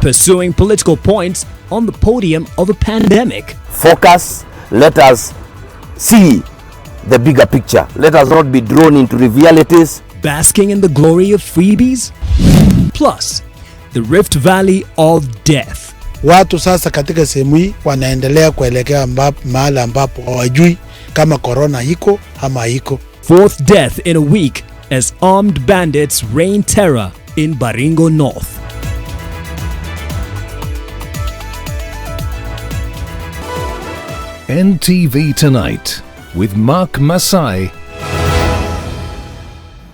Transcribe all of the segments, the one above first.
pursuing political points on the podium of a pandemic. Focus, let us see the bigger picture. Let us not be drawn into trivialities. Basking in the glory of freebies. Plus, the Rift Valley of Death. Watu sasa katika sehemu hii wanaendelea kuelekea mahali ambapo hawajui kama corona iko ama haiko. Fourth death in a week as armed bandits rain terror in Baringo North. NTV Tonight with Mark Masai.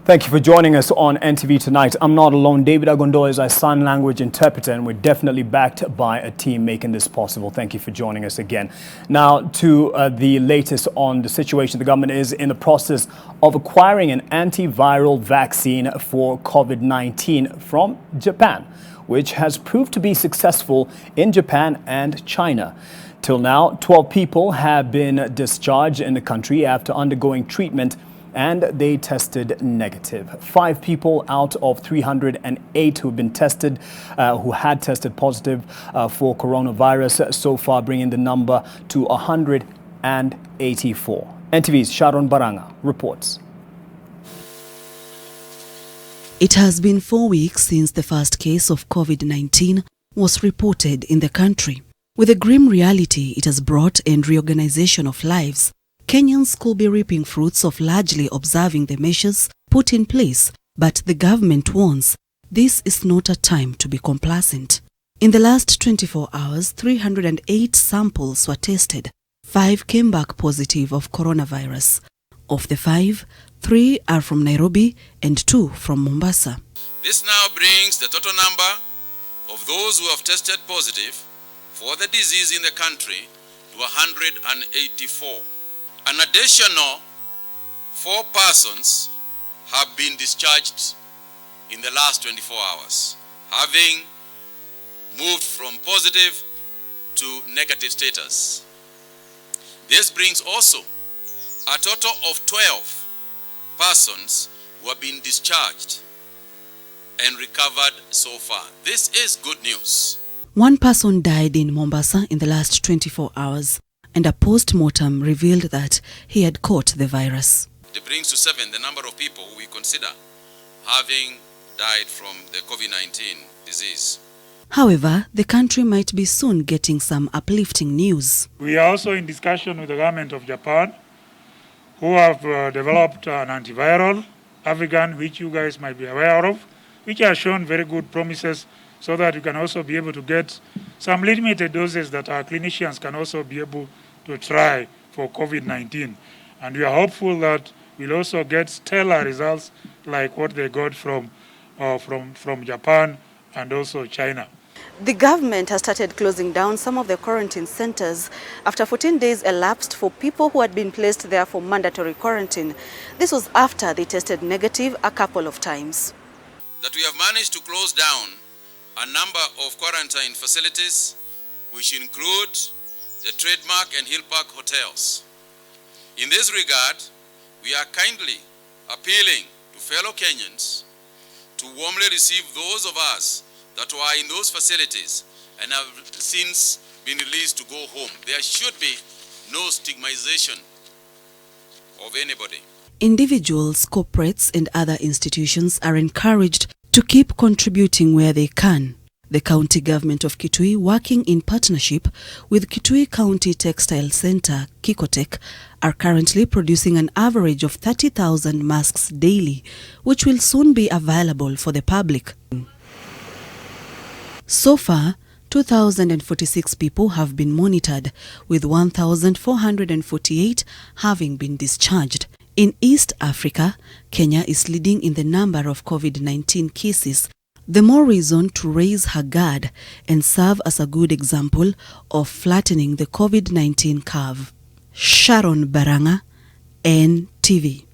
Thank you for joining us on NTV Tonight. I'm not alone. David Agondo is our sign language interpreter, and we're definitely backed by a team making this possible. Thank you for joining us again. Now to the latest on the situation. The government is in the process of acquiring an antiviral vaccine for COVID-19 from Japan, which has proved to be successful in Japan and China. Till now, 12 people have been discharged in the country after undergoing treatment, and they tested negative. 5 people out of 308 who have been tested, who had tested positive for coronavirus so far, bringing the number to 184. NTV's Sharon Baranga reports. It has been 4 weeks since the first case of COVID-19 was reported in the country. With the grim reality it has brought and reorganization of lives, Kenyans could be reaping fruits of largely observing the measures put in place, but the government warns this is not a time to be complacent. In the last 24 hours, 308 samples were tested. 5 came back positive of coronavirus. Of the 5, 3 are from Nairobi and 2 from Mombasa. This now brings the total number of those who have tested positive for the disease in the country to 184. An additional 4 persons have been discharged in the last 24 hours, having moved from positive to negative status. This brings also a total of 12 persons who have been discharged and recovered so far. This is good news. 1 person died in Mombasa in the last 24 hours, and a post-mortem revealed that he had caught the virus. It brings to 7 the number of people we consider having died from the COVID-19 disease. However, the country might be soon getting some uplifting news. We are also in discussion with the government of Japan, who have developed an antiviral, African, which you guys might be aware of, which has shown very good promises, so that you can also be able to get some limited doses that our clinicians can also be able to try for COVID-19. And we are hopeful that we'll also get stellar results like what they got from Japan and also China. The government has started closing down some of the quarantine centers after 14 days elapsed for people who had been placed there for mandatory quarantine. This was after they tested negative a couple of times. That we have managed to close down a number of quarantine facilities, which include the Trademark and Hill Park hotels. In this regard, we are kindly appealing to fellow Kenyans to warmly receive those of us that were in those facilities and have since been released to go home. There should be no stigmatization of anybody. Individuals, corporates, and other institutions are encouraged to keep contributing where they can. The county government of Kitui, working in partnership with Kitui County Textile Center, Kikotech, are currently producing an average of 30,000 masks daily, which will soon be available for the public. So far, 2,046 people have been monitored, with 1,448 having been discharged. In East Africa, Kenya is leading in the number of COVID-19 cases. The more reason to raise her guard and serve as a good example of flattening the COVID-19 curve. Sharon Baranga, NTV.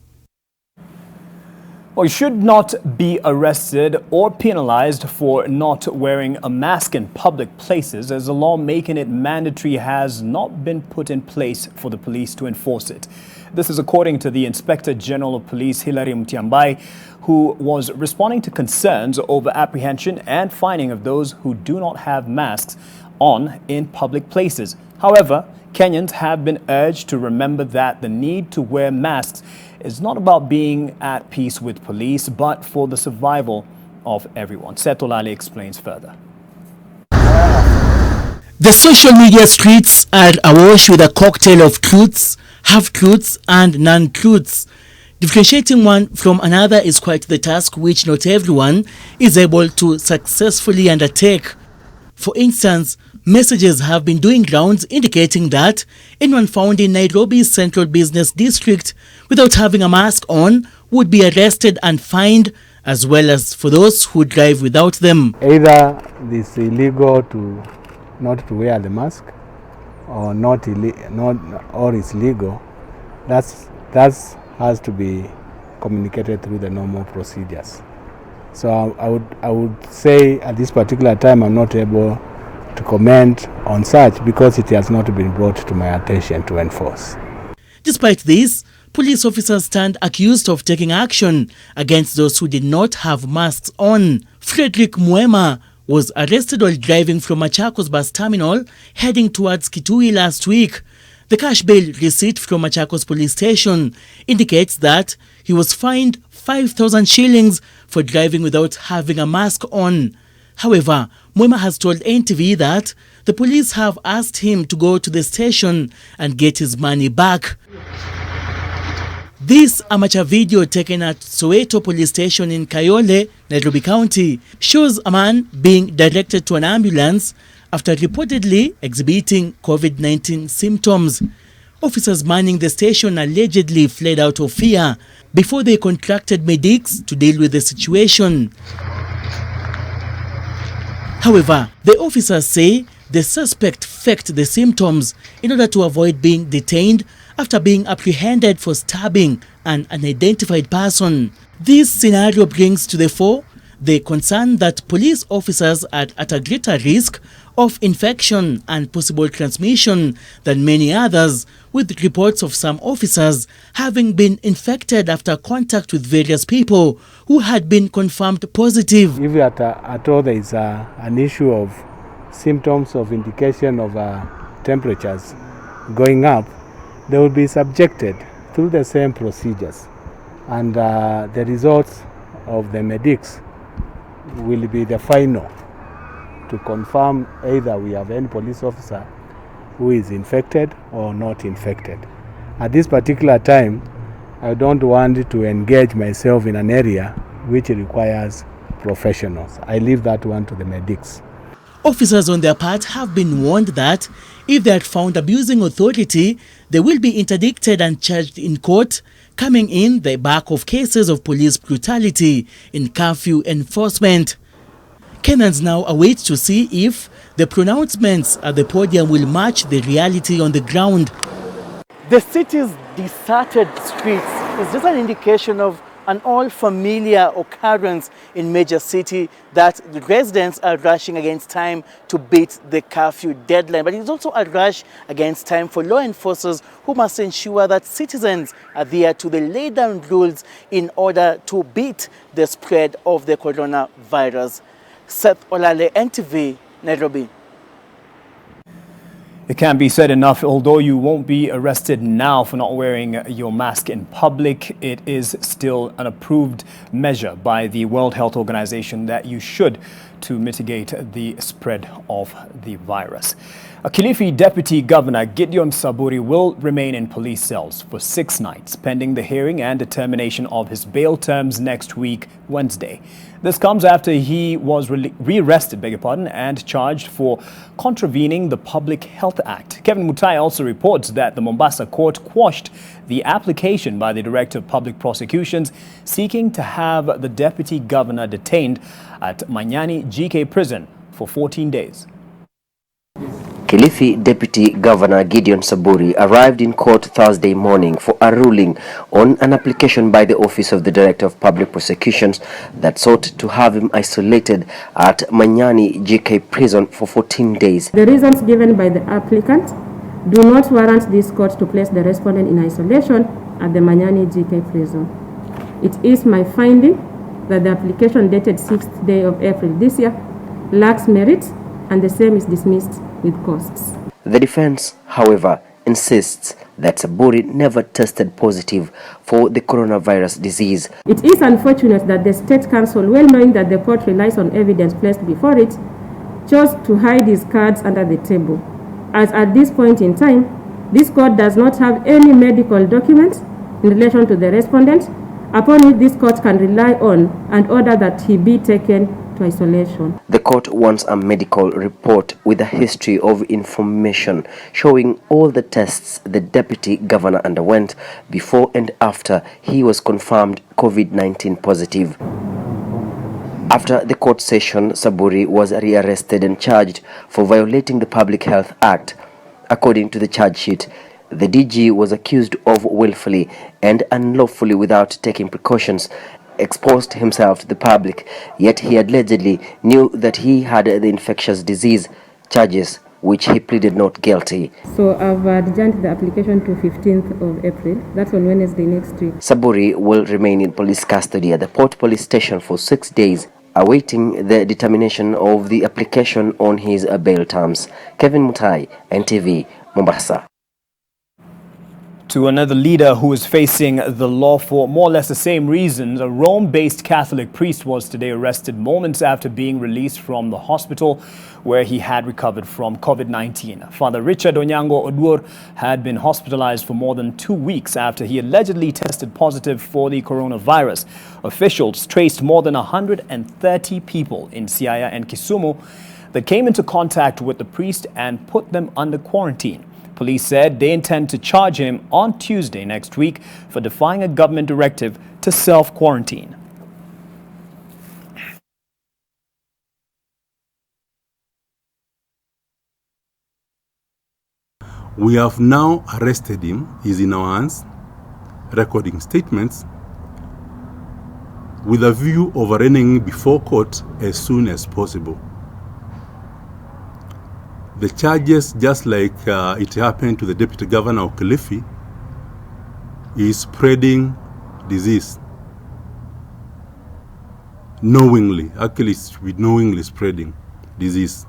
Well, you should not be arrested or penalized for not wearing a mask in public places, as the law making it mandatory has not been put in place for the police to enforce it. This is according to the Inspector General of Police, Hilary Mutyambai, who was responding to concerns over apprehension and fining of those who do not have masks on in public places. However, Kenyans have been urged to remember that the need to wear masks is not about being at peace with police, but for the survival of everyone. Setolale explains further. The social media streets are awash with a cocktail of truths, half-truths and non-truths. Differentiating one from another is quite the task which not everyone is able to successfully undertake. For instance, messages have been doing rounds indicating that anyone found in Nairobi's Central Business District without having a mask on would be arrested and fined, as well as for those who drive without them. Either it's illegal to not to wear the mask, or or it's legal. That has to be communicated through the normal procedures. So I would say at this particular time I'm not able to comment on such because it has not been brought to my attention to enforce. Despite this, police officers stand accused of taking action against those who did not have masks on. Frederick Mwema was arrested while driving from Machakos bus terminal heading towards Kitui last week. The cash bail receipt from Machakos police station indicates that he was fined 5,000 shillings for driving without having a mask on. However, Mwema has told NTV that the police have asked him to go to the station and get his money back. This amateur video taken at Soweto police station in Kayole, Nairobi County, shows a man being directed to an ambulance after reportedly exhibiting COVID-19 symptoms. Officers manning the station allegedly fled out of fear before they contracted medics to deal with the situation. However, the officers say the suspect faked the symptoms in order to avoid being detained after being apprehended for stabbing an unidentified person. This scenario brings to the fore the concern that police officers are at a greater risk of infection and possible transmission than many others, with reports of some officers having been infected after contact with various people who had been confirmed positive. If at all there is an issue of symptoms of indication of temperatures going up, they will be subjected through the same procedures, and the results of the medics will be the final to confirm either we have any police officer who is infected or not infected. At this particular time, I don't want to engage myself in an area which requires professionals. I leave that one to the medics. Officers on their part have been warned that if they are found abusing authority, they will be interdicted and charged in court, coming in the back of cases of police brutality in curfew enforcement. Kenyans now await to see if the pronouncements at the podium will match the reality on the ground. The city's deserted streets is just an indication of an all-familiar occurrence in major city that the residents are rushing against time to beat the curfew deadline. But it's also a rush against time for law enforcers who must ensure that citizens adhere to the laid down rules in order to beat the spread of the coronavirus. Seth Olale, NTV, Nairobi. It can't be said enough, although you won't be arrested now for not wearing your mask in public, it is still an approved measure by the World Health Organization that you should to mitigate the spread of the virus. A Kilifi Deputy Governor Gideon Saburi will remain in police cells for 6 nights, pending the hearing and determination of his bail terms next week, Wednesday. This comes after he was re-arrested, and charged for contravening the Public Health Act. Kevin Mutai also reports that the Mombasa court quashed the application by the Director of Public Prosecutions seeking to have the Deputy Governor detained at Manyani GK Prison for 14 days. Kilifi Deputy Governor Gideon Saburi arrived in court Thursday morning for a ruling on an application by the Office of the Director of Public Prosecutions that sought to have him isolated at Manyani GK prison for 14 days. The reasons given by the applicant do not warrant this court to place the respondent in isolation at the Manyani GK prison. It is my finding that the application dated 6th day of April this year lacks merit and the same is dismissed with costs. The defense, however, insists that Saburi never tested positive for the coronavirus disease. It is unfortunate that the State Council, well knowing that the court relies on evidence placed before it, chose to hide his cards under the table, as at this point in time, this court does not have any medical documents in relation to the respondent upon which this court can rely on and order that he be taken to isolation. The court wants a medical report with a history of information showing all the tests the deputy governor underwent before and after he was confirmed COVID-19 positive. After the court session, Saburi was rearrested and charged for violating the Public Health Act. According to the charge sheet, the DG was accused of willfully and unlawfully, without taking precautions, exposed himself to the public, yet he allegedly knew that he had the infectious disease, charges which he pleaded not guilty. So I've adjourned the application to 15th of April. That's on Wednesday next week. Saburi will remain in police custody at the Port Police Station for 6 days, awaiting the determination of the application on his bail terms. Kevin Mutai, NTV, Mombasa. To another leader who is facing the law for more or less the same reasons, a Rome-based Catholic priest was today arrested moments after being released from the hospital where he had recovered from COVID-19. Father Richard Onyango Oduor had been hospitalized for more than 2 weeks after he allegedly tested positive for the coronavirus. Officials traced more than 130 people in Siaya and Kisumu that came into contact with the priest and put them under quarantine. Police said they intend to charge him on Tuesday next week for defying a government directive to self-quarantine. We have now arrested him. He's in our hands, recording statements with a view of arraigning before court as soon as possible. The charges, just like it happened to the Deputy Governor of Kilifi, is spreading disease. Knowingly, actually knowingly spreading disease.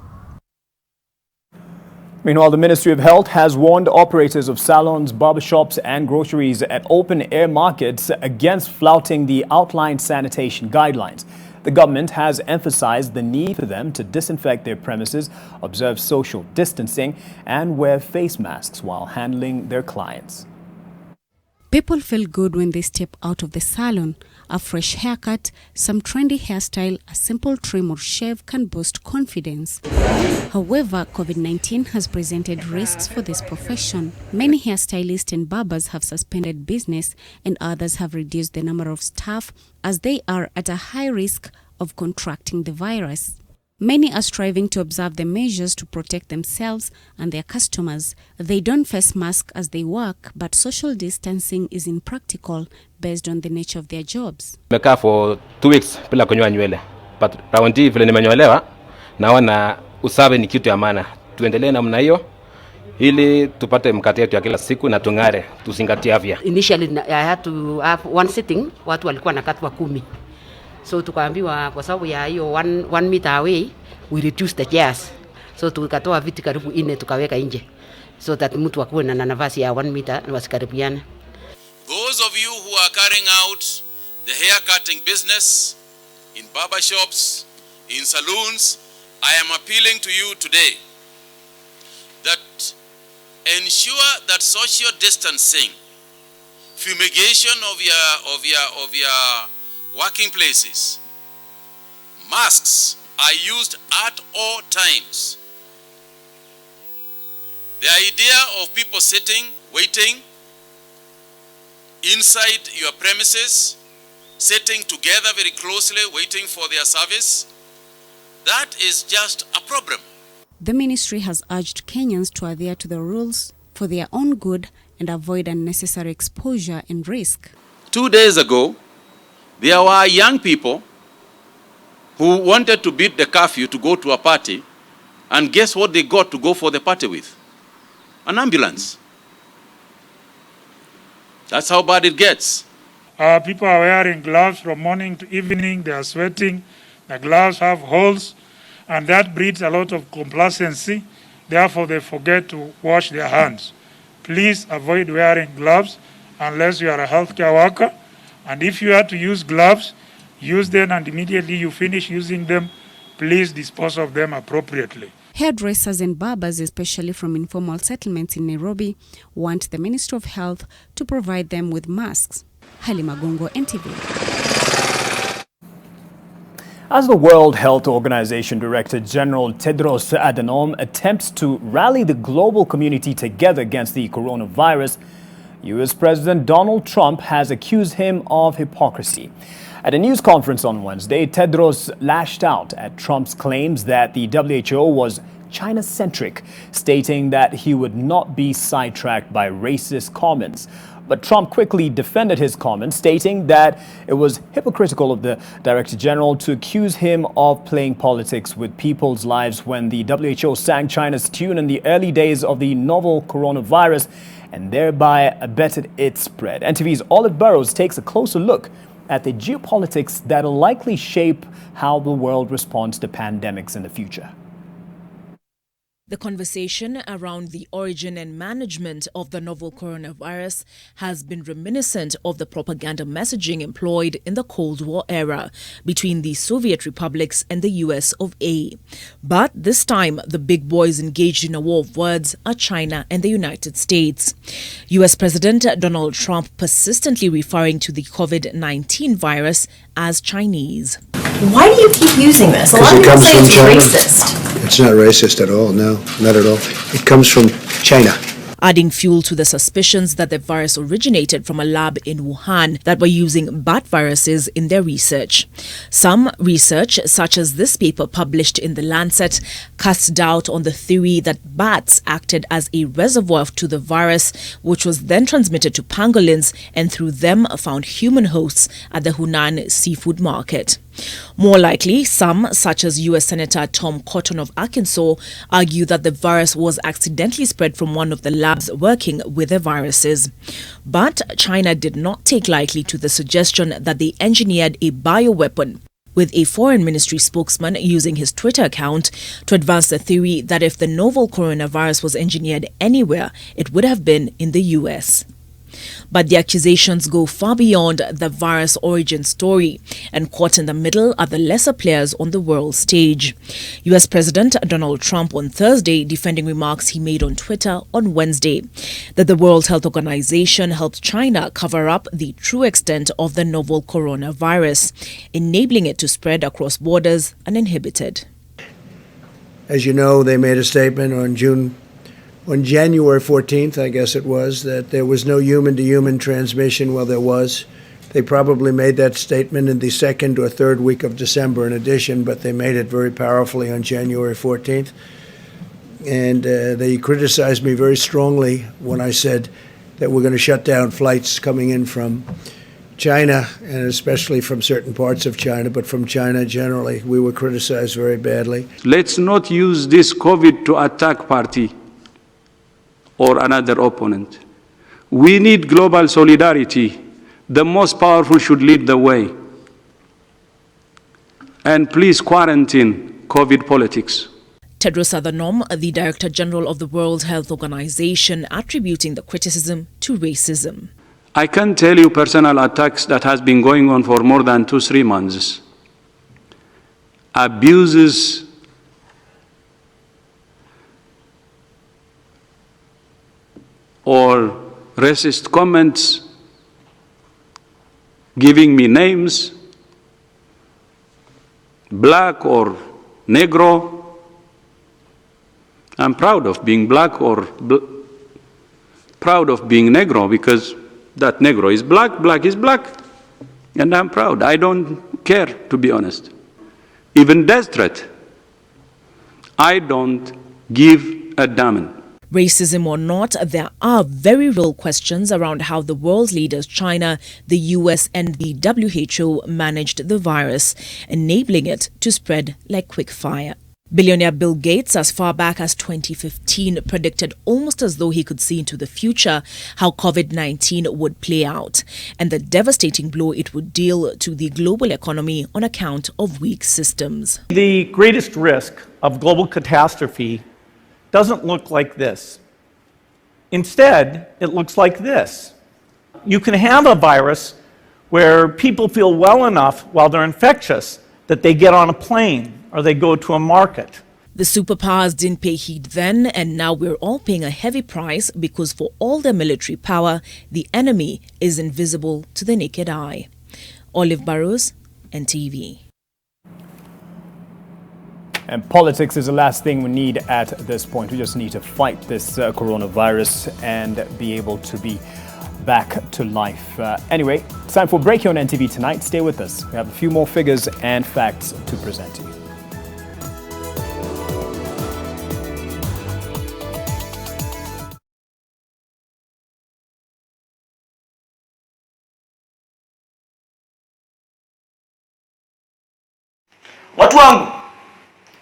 Meanwhile, the Ministry of Health has warned operators of salons, barbershops and groceries at open-air markets against flouting the outlined sanitation guidelines. The government has emphasized the need for them to disinfect their premises, observe social distancing, and wear face masks while handling their clients. People feel good when they step out of the salon. A fresh haircut, some trendy hairstyle, a simple trim or shave can boost confidence. However, COVID-19 has presented risks for this profession. Many hairstylists and barbers have suspended business and others have reduced the number of staff as they are at a high risk of contracting the virus. Many are striving to observe the measures to protect themselves and their customers. They don't face masks as they work, but social distancing is impractical based on the nature of their jobs. Nimekaa for 2 weeks bila kunyoa nywele. But round hii vile nimenyolewa, naona usafi ni kitu ya maana. Tuendelee namna hiyo ili tupate mkate yetu ya kila siku na tungare, tuzingatie afya. Initially I had to have one sitting, watu walikuwa nakatwa 10. So tukaambiwa kwa sababu ya hiyo 1 meter away we reduce the chairs. So tukatoa viti karibu 4 tukaweka nje. So that mtu akuwe na nafasi ya 1 meter na wasikaribiane. Those of you who are carrying out the hair cutting business in barber shops, in saloons, I am appealing to you today that ensure that social distancing, fumigation of your working places, masks are used at all times. The idea of people sitting, waiting inside your premises, sitting together very closely, waiting for their service, that is just a problem. The ministry has urged Kenyans to adhere to the rules for their own good and avoid unnecessary exposure and risk. 2 days ago, there were young people who wanted to beat the curfew to go to a party, and guess what they got to go for the party with? An ambulance. That's how bad it gets. People are wearing gloves from morning to evening. They are sweating. The gloves have holes, and that breeds a lot of complacency. Therefore, they forget to wash their hands. Please avoid wearing gloves unless you are a healthcare worker. And if you have to use gloves, use them, and immediately you finish using them, please dispose of them appropriately. Hairdressers and barbers, especially from informal settlements in Nairobi, want the Ministry of Health to provide them with masks. Halima Gongo, NTV. As the World Health Organization Director General Tedros Adhanom attempts to rally the global community together against the coronavirus, U.S. President Donald Trump has accused him of hypocrisy. At a news conference on Wednesday, Tedros lashed out at Trump's claims that the WHO was China-centric, stating that he would not be sidetracked by racist comments. But Trump quickly defended his comments, stating that it was hypocritical of the Director General to accuse him of playing politics with people's lives when the WHO sang China's tune in the early days of the novel coronavirus and thereby abetted its spread. NTV's Olive Burrows takes a closer look at the geopolitics that will likely shape how the world responds to pandemics in the future. The conversation around the origin and management of the novel coronavirus has been reminiscent of the propaganda messaging employed in the Cold War era between the Soviet republics and the US of A. But this time, the big boys engaged in a war of words are China and the United States. US President Donald Trump persistently referring to the COVID-19 virus as Chinese. Why do you keep using this? A lot of people say it's racist. It's not racist at all, no, not at all. It comes from China. Adding fuel to the suspicions that the virus originated from a lab in Wuhan that were using bat viruses in their research. Some research, such as this paper published in The Lancet, casts doubt on the theory that bats acted as a reservoir to the virus, which was then transmitted to pangolins and through them found human hosts at the Hunan seafood market. More likely, some, such as U.S. Senator Tom Cotton of Arkansas, argue that the virus was accidentally spread from one of the labs working with the viruses. But China did not take lightly to the suggestion that they engineered a bioweapon, with a foreign ministry spokesman using his Twitter account to advance the theory that if the novel coronavirus was engineered anywhere, it would have been in the U.S. But the accusations go far beyond the virus origin story, and caught in the middle are the lesser players on the world stage. US President Donald Trump on Thursday defending remarks he made on Twitter on Wednesday that the World Health Organization helped China cover up the true extent of the novel coronavirus, enabling it to spread across borders uninhibited. As you know, they made a statement on January 14th, I guess it was, that there was no human-to-human transmission. Well, there was. They probably made that statement in the second or third week of December in addition, but they made it very powerfully on January 14th. And they criticized me very strongly when I said that we're going to shut down flights coming in from China, and especially from certain parts of China, but from China generally. We were criticized very badly. Let's not use this COVID to attack party or another opponent. We need global solidarity. The most powerful should lead the way. And please quarantine COVID politics. Tedros Adhanom, the Director General of the World Health Organization, attributing the criticism to racism. I can tell you personal attacks that has been going on for more than 2-3 months. Abuses, or racist comments, giving me names, black or negro. I'm proud of being black or proud of being negro, because that negro is black, black is black, and I'm proud. I don't care, to be honest. Even death threat, I don't give a damn. Racism or not, there are very real questions around how the world leaders, China, the US and the WHO, managed the virus, enabling it to spread like quickfire. Billionaire Bill Gates, as far back as 2015, predicted almost as though he could see into the future how COVID-19 would play out and the devastating blow it would deal to the global economy on account of weak systems. The greatest risk of global catastrophe doesn't look like this. Instead, it looks like this. You can have a virus where people feel well enough while they're infectious that they get on a plane or they go to a market. The superpowers didn't pay heed then, and now we're all paying a heavy price because for all their military power, the enemy is invisible to the naked eye. Olive Burrows, NTV. And politics is the last thing we need at this point. We just need to fight this coronavirus and be able to be back to life. Anyway, it's time for a break here on NTV tonight. Stay with us. We have a few more figures and facts to present to you. Watu wangu,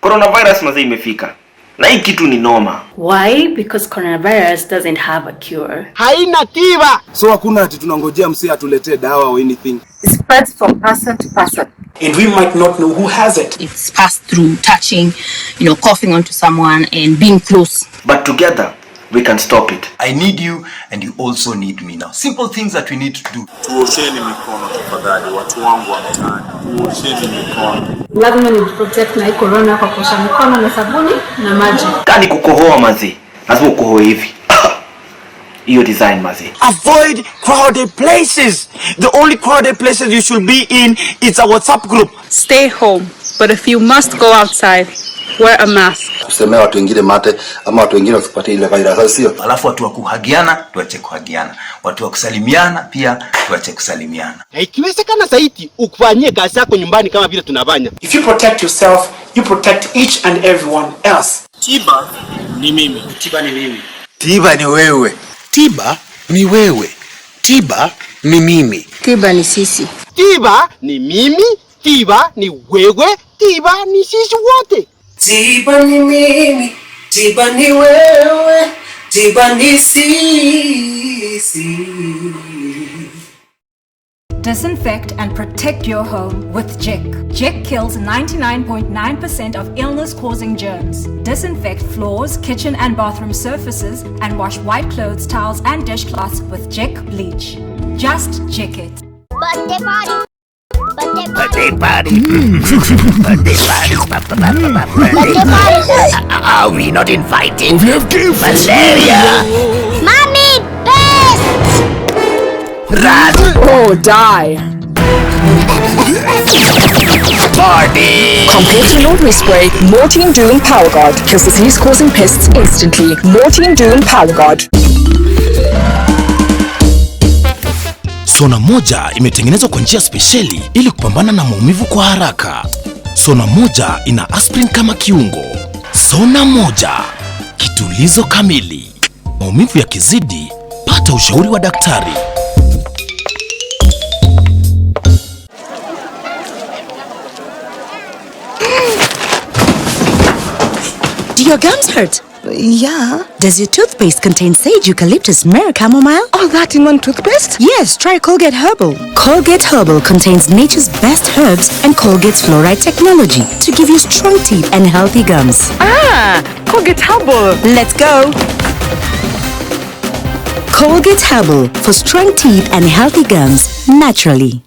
coronavirus mazee imefika. Na hii kitu ni noma. Why? Because coronavirus doesn't have a cure. Haina tiba. So hakuna ati tunangojea msee atuletee dawa or anything. It spreads from person to person. And we might not know who has it. It's passed through touching, coughing onto someone and being close. But together, we can stop it. I need you and you also need me now. Simple things that we need to do. Tuosheni mikono tafadhali, watu wangu wa mtaani. Tuosheni mikono. Lazima ni protect na corona kwa kuosha mikono na sabuni na maji. Kani kukohoa mazee, lazima ukohoe hivi. Hiyo design mazee. Avoid crowded places. The only crowded places you should be in is a WhatsApp group. Stay home, but if you must go outside, wear a mask. Tusemea watu wengine mate ama watu wengine wasipate ile virus, sio? Alafu watu wa kuhagiana tuache kuhagiana. Watu wa kusalimiana pia tuache kusalimiana. Ikiwezekana zaidi ukufanyie kazi yako nyumbani kama vile tunafanya. If you protect yourself, you protect each and everyone else. Tiba ni mimi. Tiba ni mimi. Tiba ni wewe. Tiba ni wewe. Tiba ni mimi. Tiba ni sisi. Tiba ni mimi. Tiba ni wewe. Tiba ni sisi wote. Tiba ni mimi, tiba ni wewe, tiba ni sisi. Disinfect and protect your home with Jik. Jik kills 99.9% of illness-causing germs. Disinfect floors, kitchen and bathroom surfaces and wash white clothes, towels and dishcloths with Jik bleach. Just Jik it. Birthday party. Birthday party. Birthday party. Birthday party. Are we not invited? We have gifts. Malaria. Mommy, best. Rat. Oh, die. Party. Compared to laundry spray, Mortein Doom Power Guard kills disease-causing pests instantly. Mortein Doom Power Guard. Sona moja imetengenezwa kwa njia spesheli ili kupambana na maumivu kwa haraka. Sona moja ina aspirin kama kiungo. Sona moja, kitulizo kamili. Maumivu yakizidi, pata ushauri wa daktari. Do your gums hurt? Yeah. Does your toothpaste contain sage, eucalyptus, myrrh, chamomile? All that in one toothpaste? Yes, try Colgate Herbal. Colgate Herbal contains nature's best herbs and Colgate's fluoride technology to give you strong teeth and healthy gums. Ah, Colgate Herbal. Let's go. Colgate Herbal for strong teeth and healthy gums naturally.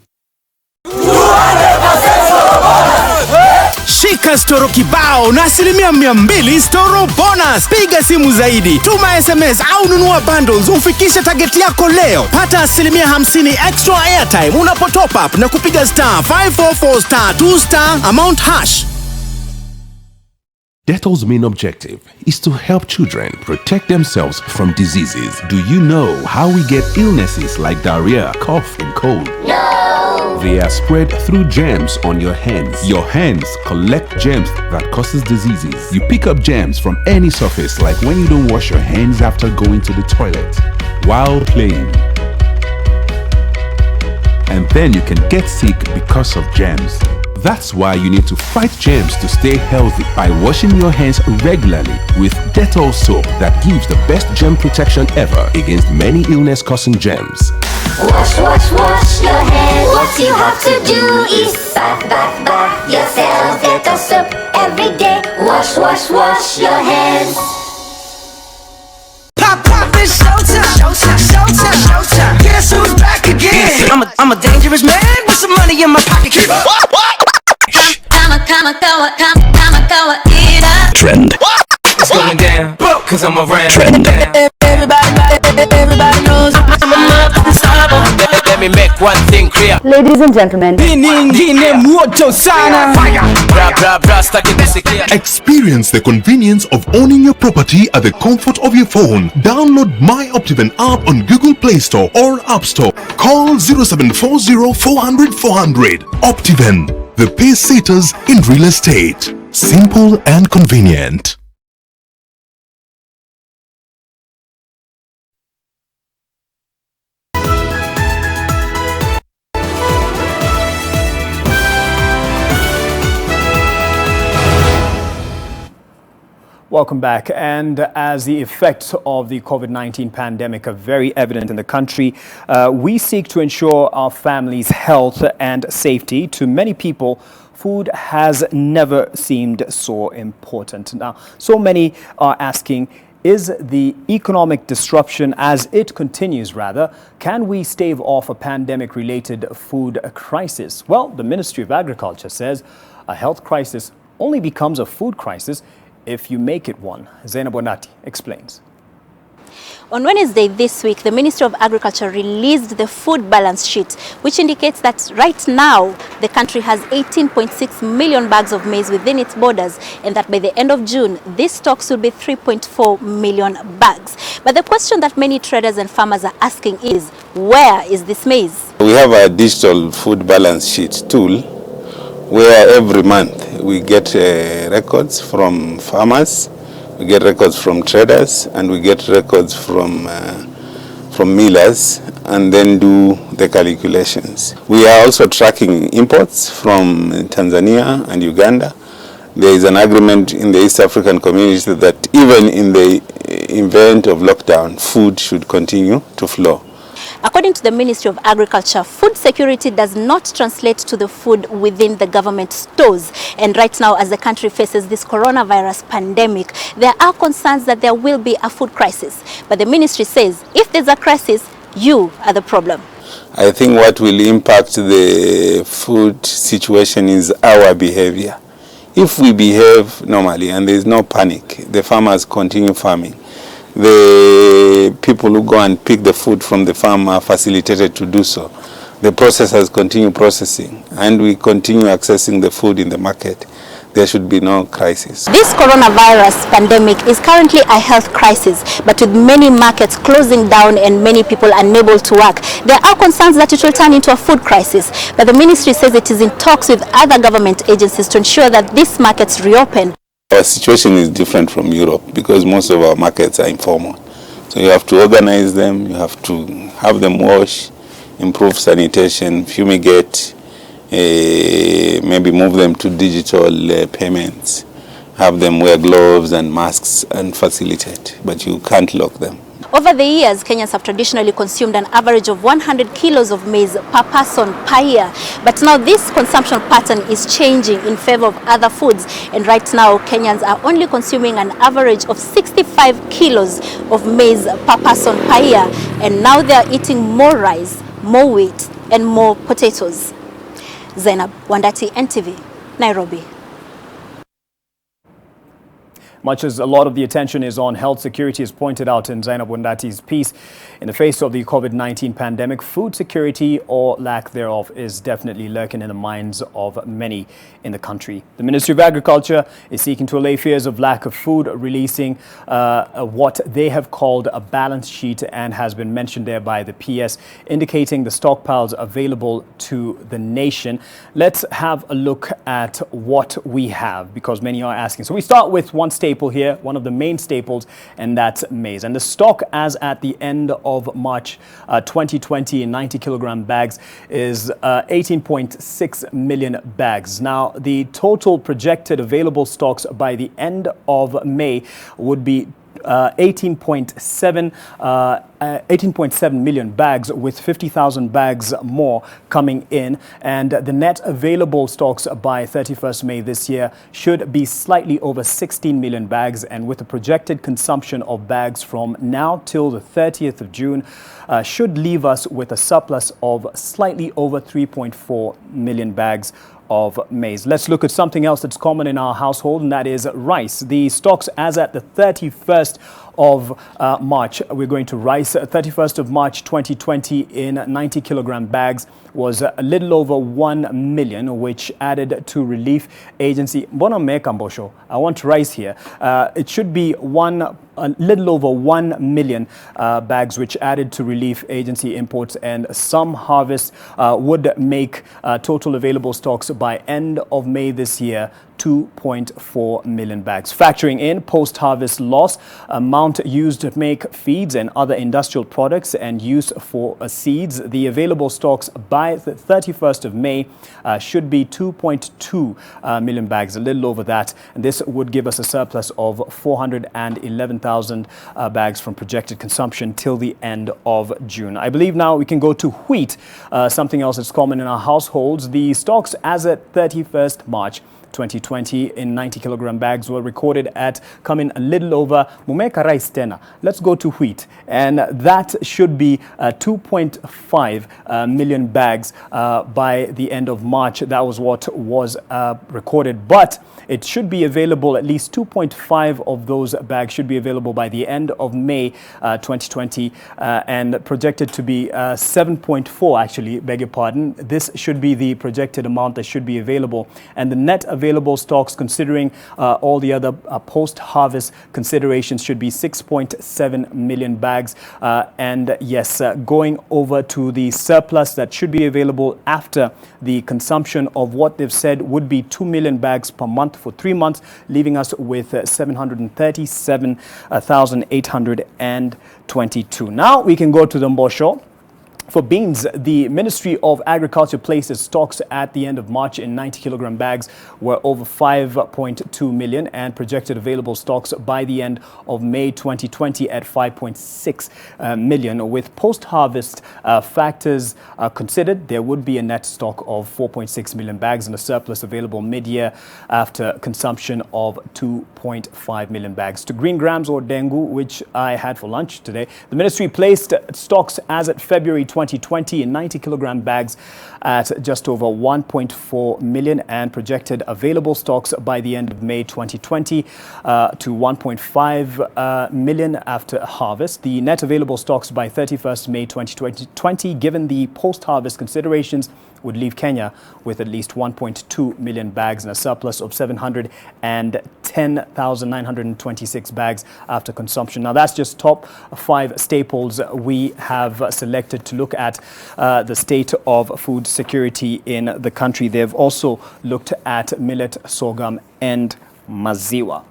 Shika storo kibao na 200% storo bonus. Piga simu zaidi, tuma SMS au nunua bundles ufikishe target yako leo. Pata 50% extra airtime unapo top up na kupiga *544*2* amount hash. Dettol's main objective is to help children protect themselves from diseases. Do you know how we get illnesses like diarrhea, cough, and cold? No. They are spread through germs on your hands. Your hands collect germs that causes diseases. You pick up germs from any surface, like when you don't wash your hands after going to the toilet, while playing. And then you can get sick because of germs. That's why you need to fight germs to stay healthy by washing your hands regularly with Dettol soap that gives the best germ protection ever against many illness-causing germs. Wash, wash, wash your hands. What you have to do is bath yourself. Dettol soap every day. Wash, wash, wash your hands. Pop, it's showtime, showtime, showtime, showtime. Guess who's back again? I'm a dangerous man with some money in my pocket. Keep up. What? Trend. It's going down, cause I'm around. Trend. Everybody knows I'm unstoppable. Let me make one thing clear. Ladies and gentlemen, experience the convenience of owning your property at the comfort of your phone. Download My Optiven app on Google Play Store or App Store. Call 0740 400 400. Optiven, the pace setters in real estate. Simple and convenient. Welcome back. And as the effects of the COVID-19 pandemic are very evident in the country, we seek to ensure our families' health and safety. To many people, food has never seemed so important. Now, so many are asking, is the economic disruption, as it continues rather, can we stave off a pandemic-related food crisis? Well, the Ministry of Agriculture says a health crisis only becomes a food crisis if you make it one. Zainab Bonati explains. On Wednesday this week, the Ministry of Agriculture released the food balance sheet, which indicates that right now the country has 18.6 million bags of maize within its borders, and that by the end of June, these stocks will be 3.4 million bags. But the question that many traders and farmers are asking is, where is this maize? We have a digital food balance sheet tool where every month we get records from farmers, we get records from traders, and we get records from millers, and then do the calculations. We are also tracking imports from Tanzania and Uganda. There is an agreement in the East African community that even in the event of lockdown, food should continue to flow. According to the Ministry of Agriculture, food security does not translate to the food within the government stores. And right now, as the country faces this coronavirus pandemic, there are concerns that there will be a food crisis. But the ministry says, if there's a crisis, you are the problem. I think what will impact the food situation is our behavior. If we behave normally and there is no panic, the farmers continue farming. The people who go and pick the food from the farm are facilitated to do so. The processors continue processing, and we continue accessing the food in the market. There should be no crisis. This coronavirus pandemic is currently a health crisis, but with many markets closing down and many people unable to work, there are concerns that it will turn into a food crisis. But the ministry says it is in talks with other government agencies to ensure that these markets reopen. Our situation is different from Europe because most of our markets are informal. So you have to organize them, you have to have them wash, improve sanitation, fumigate, maybe move them to digital payments, have them wear gloves and masks and facilitate, but you can't lock them. Over the years, Kenyans have traditionally consumed an average of 100 kilos of maize per person per year. But now this consumption pattern is changing in favor of other foods. And right now, Kenyans are only consuming an average of 65 kilos of maize per person per year. And now they are eating more rice, more wheat, and more potatoes. Zainab Wandati, NTV, Nairobi. Much as a lot of the attention is on health security, as pointed out in Zainab Wandati's piece, in the face of the COVID-19 pandemic, food security or lack thereof is definitely lurking in the minds of many in the country. The Ministry of Agriculture is seeking to allay fears of lack of food, releasing what they have called a balance sheet, and has been mentioned there by the PS, indicating the stockpiles available to the nation. Let's have a look at what we have, because many are asking. So we start with one staple here, one of the main staples, and that's maize. And the stock as at the end of March 2020 in 90 kilogram bags is 18.6 million bags. Now, the total projected available stocks by the end of May would be 18.7 million bags, with 50,000 bags more coming in, and the net available stocks by 31st May this year should be slightly over 16 million bags, and with the projected consumption of bags from now till the 30th of June should leave us with a surplus of slightly over 3.4 million bags of maize. Let's look at something else that's common in our household, and that is rice. The stocks as at the 31st of March, we're going to rice. 31st of March 2020 in 90 kilogram bags was a little over 1 million, which added to relief agency. I want rice here. It should be a little over 1 million bags, which added to relief agency imports, and some harvest would make total available stocks by end of May this year 2.4 million bags. Factoring in post-harvest loss, amount used to make feeds and other industrial products, and use for seeds, the available stocks by the 31st of May should be 2.2 million bags, a little over that. And this would give us a surplus of 411,000 bags from projected consumption till the end of June. I believe now we can go to wheat, something else that's common in our households. The stocks as at 31st March 2020 in 90 kilogram bags were recorded at coming a little over mumeka rice tena. Let's go to wheat, and that should be 2.5 million bags by the end of March. That was what was recorded, but it should be available, at least 2.5 of those bags should be available by the end of May 2020, and projected to be 7.4, actually, beg your pardon. This should be the projected amount that should be available, and the net available stocks, considering all the other post-harvest considerations, should be 6.7 million bags. And yes, going over to the surplus that should be available after the consumption of what they've said would be 2 million bags per month for 3 months, leaving us with 737,822. Now we can go to the mbosho. For beans, the Ministry of Agriculture placed its stocks at the end of March in 90 kilogram bags were over 5.2 million, and projected available stocks by the end of May 2020 at 5.6 million. With post-harvest factors considered, there would be a net stock of 4.6 million bags and a surplus available mid-year after consumption of 2.5 million bags. To green grams or dengu, which I had for lunch today, the ministry placed stocks as at February 2020 in 90 kilogram bags at just over 1.4 million, and projected available stocks by the end of May 2020 to 1.5 million after harvest. The net available stocks by 31st May 2020, given the post-harvest considerations, would leave Kenya with at least 1.2 million bags and a surplus of 710,926 bags after consumption. Now, that's just top 5 staples we have selected to look at the state of food security in the country. They've also looked at millet, sorghum, and maziwa.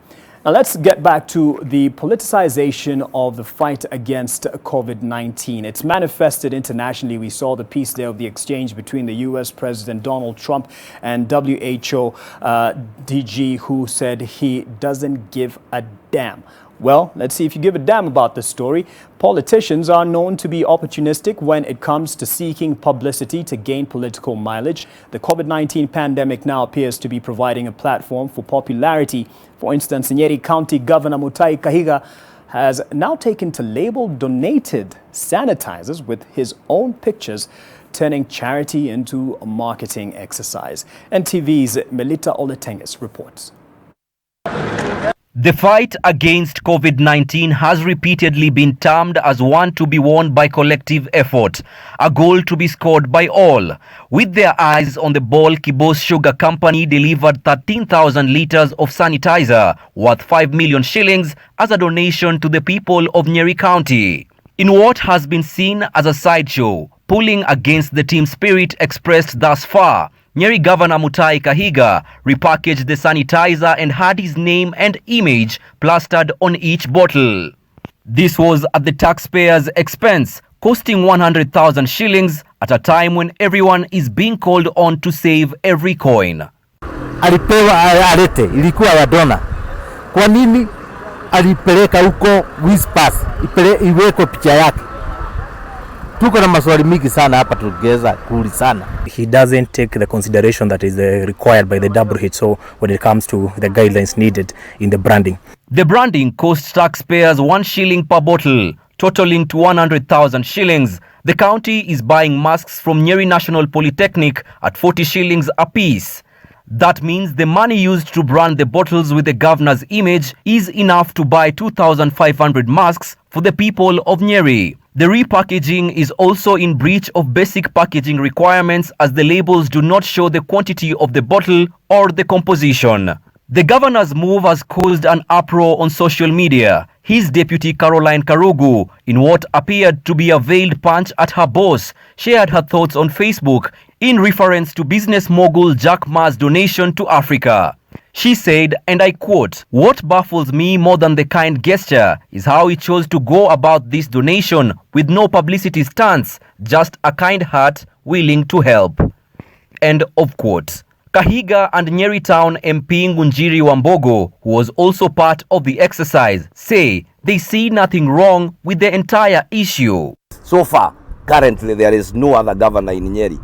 Now let's get back to the politicization of the fight against COVID-19. It's manifested internationally. We saw the piece there of the exchange between the US President Donald Trump and WHO DG, who said he doesn't give a damn. Well, let's see if you give a damn about this story. Politicians are known to be opportunistic when it comes to seeking publicity to gain political mileage. The COVID-19 pandemic now appears to be providing a platform for popularity. For instance, Nyeri County Governor Mutahi Kahiga has now taken to label donated sanitizers with his own pictures, turning charity into a marketing exercise. NTV's Melita Oletenges reports. The fight against COVID-19 has repeatedly been termed as one to be won by collective effort, a goal to be scored by all. With their eyes on the ball, Kibos Sugar Company delivered 13,000 litres of sanitizer worth 5 million shillings as a donation to the people of Nyeri County. In what has been seen as a sideshow, pulling against the team spirit expressed thus far, Nyeri Governor Mutahi Kahiga repackaged the sanitizer and had his name and image plastered on each bottle. This was at the taxpayers' expense, costing 100,000 shillings at a time when everyone is being called on to save every coin. Alipewa alete, ilikuwa ya dona. Kwa nini alipeleka huko Whispass, iwekwe picha yake? Tuko na maswali mingi sana hapa tugeza kuulizana. He doesn't take the consideration that is required by the WHO when it comes to the guidelines needed in the branding. The branding cost taxpayers 1 shilling per bottle, totaling to 100,000 shillings. The county is buying masks from Nyeri National Polytechnic at 40 shillings a piece. That means the money used to brand the bottles with the governor's image is enough to buy 2,500 masks for the people of Nyeri. The repackaging is also in breach of basic packaging requirements as the labels do not show the quantity of the bottle or the composition. The governor's move has caused an uproar on social media. His deputy Caroline Karugu, in what appeared to be a veiled punch at her boss, shared her thoughts on Facebook in reference to business mogul Jack Ma's donation to Africa. She said, and I quote, "What baffles me more than the kind gesture is how he chose to go about this donation with no publicity stance, just a kind heart willing to help." End of quote. Kahiga and Nyeri Town MP Ngunjiri Wambogo, who was also part of the exercise, say they see nothing wrong with the entire issue. So far, currently there is no other governor in Nyeri.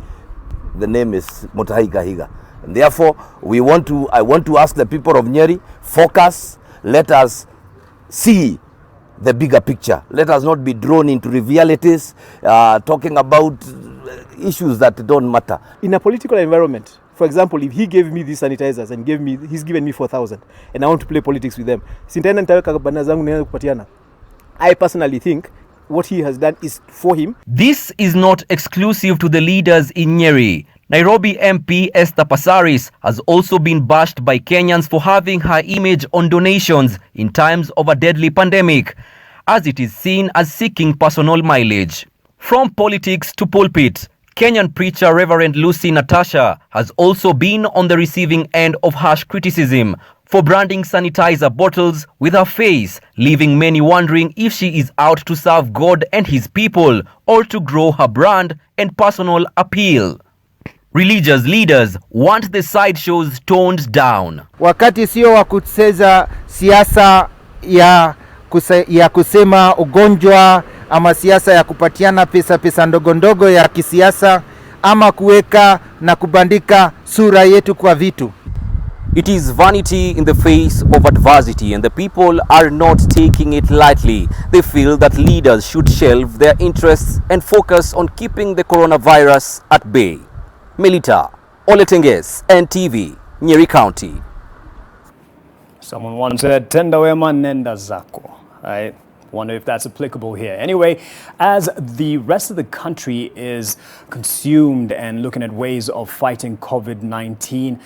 The name is Mutahi Kahiga. And therefore, I want to ask the people of Nyeri, focus, let us see the bigger picture. Let us not be drawn into trivialities, talking about issues that don't matter. In a political environment, for example, if he gave me these sanitizers and he's given me 4,000 and I want to play politics with them, I personally think what he has done is for him. This is not exclusive to the leaders in Nyeri. Nairobi MP Esther Passaris has also been bashed by Kenyans for having her image on donations in times of a deadly pandemic, as it is seen as seeking personal mileage. From politics to pulpit, Kenyan preacher Reverend Lucy Natasha has also been on the receiving end of harsh criticism for branding sanitizer bottles with her face, leaving many wondering if she is out to serve God and his people or to grow her brand and personal appeal. Religious leaders want the sideshows toned down. Wakati sio wa kucheza siasa ya kusema ugonjwa ama siasa ya kupatiana pesa ndogo ndogo ya kisiasa ama kuweka na kubandika sura yetu kwa vitu. It is vanity in the face of adversity, and the people are not taking it lightly. They feel that leaders should shelve their interests and focus on keeping the coronavirus at bay. Melita Oletenges, NTV, Nyeri County. Someone once said, "Tenda wema nenda zako." I wonder if that's applicable here. Anyway, as the rest of the country is consumed and looking at ways of fighting COVID-19,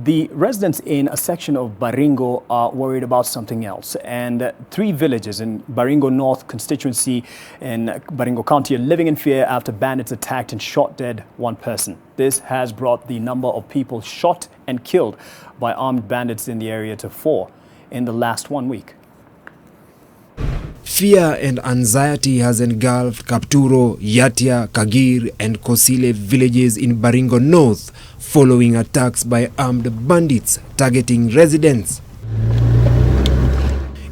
the residents in a section of Baringo are worried about something else. And 3 villages in Baringo North constituency in Baringo County are living in fear after bandits attacked and shot dead 1 person. This has brought the number of people shot and killed by armed bandits in the area to 4 in the last 1 week. Fear and anxiety has engulfed Kapturo, Yatia, Kagir and Kosile villages in Baringo North following attacks by armed bandits targeting residents.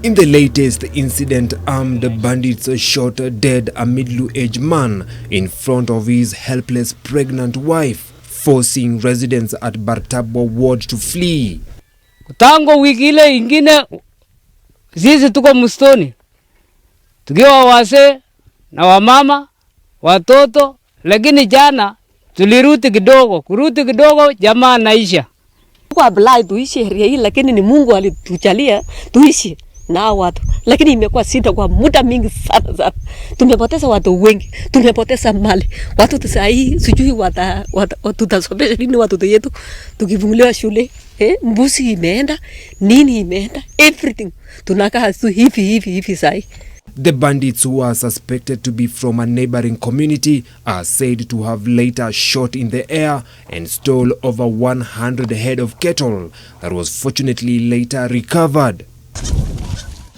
In the latest incident, armed bandits shot dead a middle-aged man in front of his helpless pregnant wife, forcing residents at Bartabo ward to flee. Tango wiki ile ingine sisi tuko mustoni. Tukiwa wase na wamama, watoto, lakini jana tuliruti kidogo, kuruti kidogo jamaa naisha. Kwa blai tuishi area hii, lakini ni Mungu alitujalia tuishi na watu, lakini imekuwa shida kwa muda mingi sana. Tumepoteza watu wengi, tumepoteza mali. Watu sasa hii sijui tutasomesha nini watoto wetu tukifunguliwa shule. Mbuzi imeenda, nini imeenda, everything. Tunakaa tu hivi sasa. The bandits, who are suspected to be from a neighboring community, are said to have later shot in the air and stole over 100 head of cattle that was fortunately later recovered.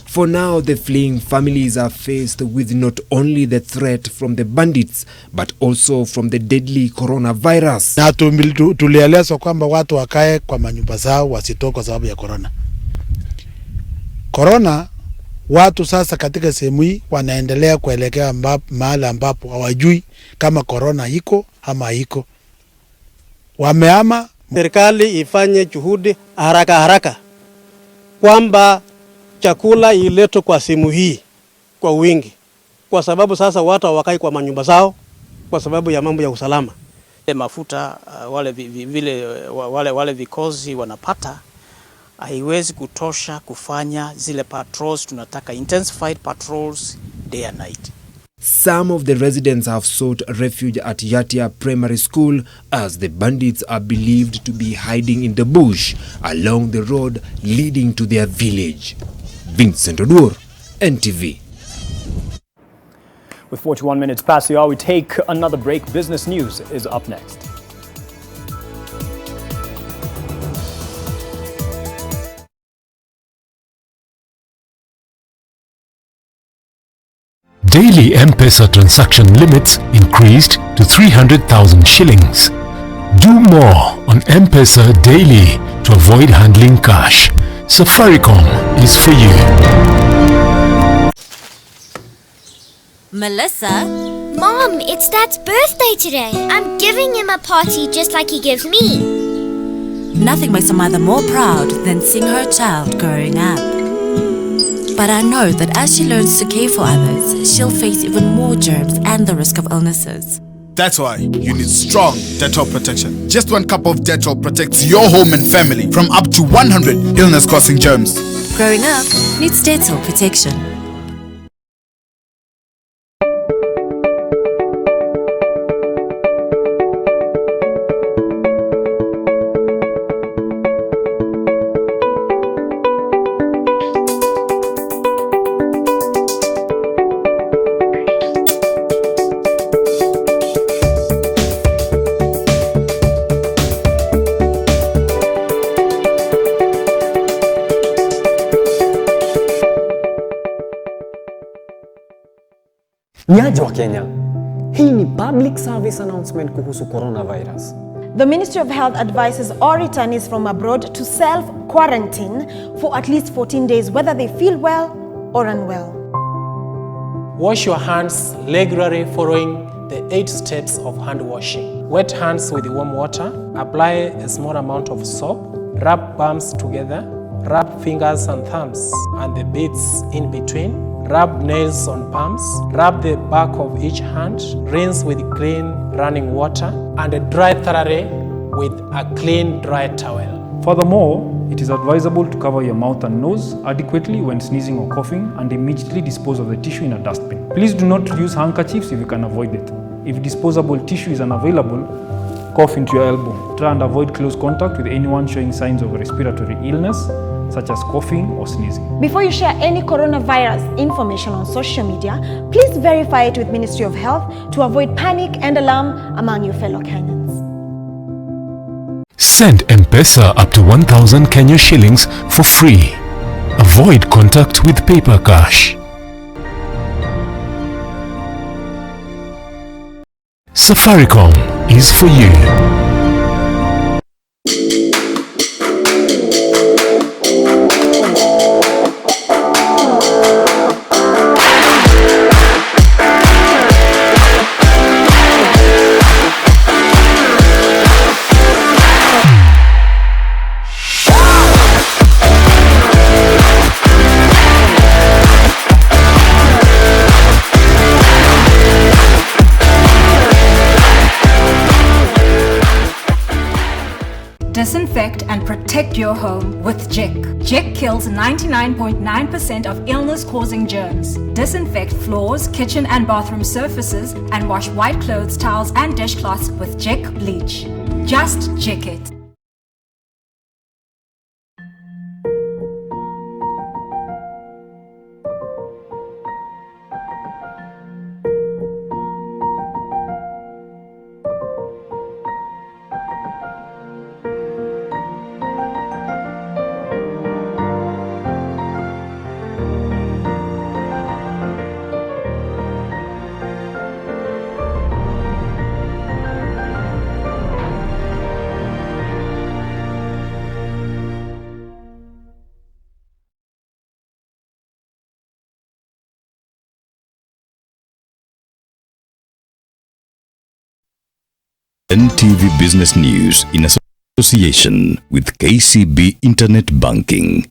For now, the fleeing families are faced with not only the threat from the bandits, but also from the deadly coronavirus. Na tulielezwa kwamba watu wakae kwa manyumba zao wasitoke kwa sababu ya corona. Corona, watu sasa katika sehemu hii wanaendelea kuelekea mahali ambapo hawajui kama corona iko ama haiko. Wameama. Serikali ifanye juhudi haraka kwamba chakula iletwe kwa sehemu hii kwa wingi, kwa sababu sasa watu hawakai kwa manyumba zao kwa sababu ya mambo ya usalama. Mafuta wale vikozi wanapata haiwezi kutosha kufanya zile patrols. Tunataka intensified patrols day and night. Some of the residents have sought refuge at Yatia Primary School as the bandits are believed to be hiding in the bush along the road leading to their village. Vincent Odur, NTV. With 41 minutes past the hour, we take another break. Business News is up next. Daily M-Pesa transaction limits increased to 300,000 shillings. Do more on M-Pesa daily to avoid handling cash. Safaricom is for you. Melissa? Mom, it's Dad's birthday today. I'm giving him a party just like he gives me. Nothing makes a mother more proud than seeing her child growing up. But I know that as she learns to care for others, she'll face even more germs and the risk of illnesses. That's why you need strong Dettol protection. Just 1 cup of Dettol protects your home and family from up to 100 illness-causing germs. Growing up needs Dettol protection. Niaje wa Kenya. Hii ni public service announcement kuhusu coronavirus. The Ministry of Health advises all returnees from abroad to self-quarantine for at least 14 days, whether they feel well or unwell. Wash your hands regularly following the 8 steps of hand washing. Wet hands with warm water. Apply a small amount of soap. Rub palms together. Rub fingers and thumbs and the beads in between. Rub nails on palms. Rub the back of each hand. Rinse with clean running water and dry thoroughly with a clean dry towel. Furthermore, it is advisable to cover your mouth and nose adequately when sneezing or coughing and immediately dispose of the tissue in a dustbin. Please do not use handkerchiefs if you can avoid it. If disposable tissue is unavailable, cough into your elbow. Try and avoid close contact with anyone showing signs of respiratory illness, such as coughing or sneezing. Before you share any coronavirus information on social media, please verify it with Ministry of Health to avoid panic and alarm among your fellow Kenyans. Send M-Pesa up to 1,000 Kenya shillings for free. Avoid contact with paper cash. Safaricom is for you. disinfect and protect your home with Jik. Jik kills 99.9% of illness-causing germs. Disinfect floors, kitchen and bathroom surfaces and wash white clothes, towels and dishcloths with Jik bleach. Just Jik it. NTV Business News in association with KCB Internet Banking.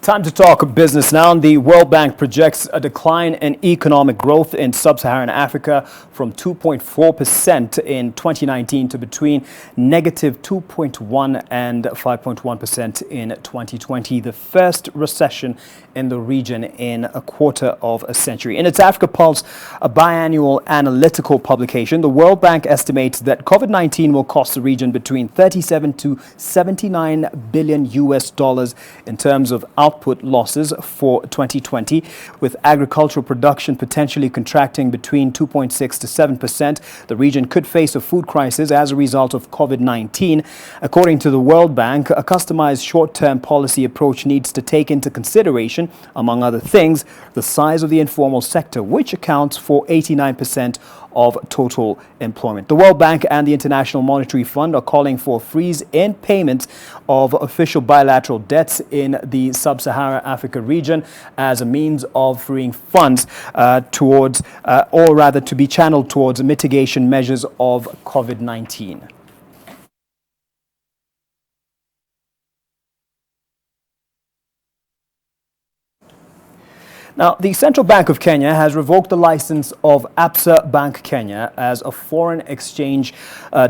Time to talk business now. The World Bank projects a decline in economic growth in sub-Saharan Africa from 2.4% in 2019 to between negative 2.1 and 5.1% in 2020, the first recession in the region in a quarter of a century. In its Africa Pulse, a biannual analytical publication, the World Bank estimates that COVID-19 will cost the region between 37 to 79 billion US dollars in terms of output losses for 2020, with agricultural production potentially contracting between 2.6 to 7%. The region could face a food crisis as a result of COVID-19. According to the World Bank, a customized short-term policy approach needs to take into consideration, among other things, the size of the informal sector, which accounts for 89% of total employment. The World Bank and the International Monetary Fund are calling for a freeze in payments of official bilateral debts in the sub-Saharan Africa region as a means of freeing funds to be channeled towards mitigation measures of COVID-19. Now, the Central Bank of Kenya has revoked the license of Absa Bank Kenya as a foreign exchange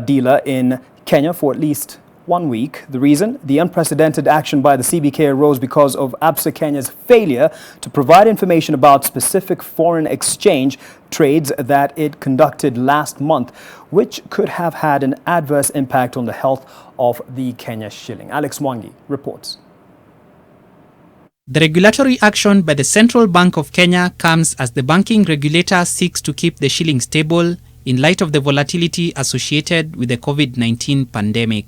dealer in Kenya for at least 1 week. The reason? The unprecedented action by the CBK arose because of Absa Kenya's failure to provide information about specific foreign exchange trades that it conducted last month, which could have had an adverse impact on the health of the Kenya shilling. Alex Mwangi reports. The regulatory action by the Central Bank of Kenya comes as the banking regulator seeks to keep the shilling stable in light of the volatility associated with the COVID-19 pandemic.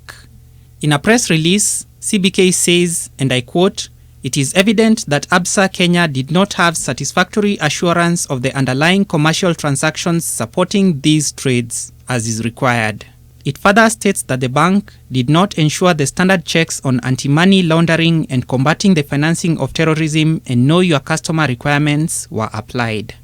In a press release, CBK says, and I quote, "It is evident that Absa Kenya did not have satisfactory assurance of the underlying commercial transactions supporting these trades as is required." It further states that the bank did not ensure the standard checks on anti-money laundering and combating the financing of terrorism and know your customer requirements were applied.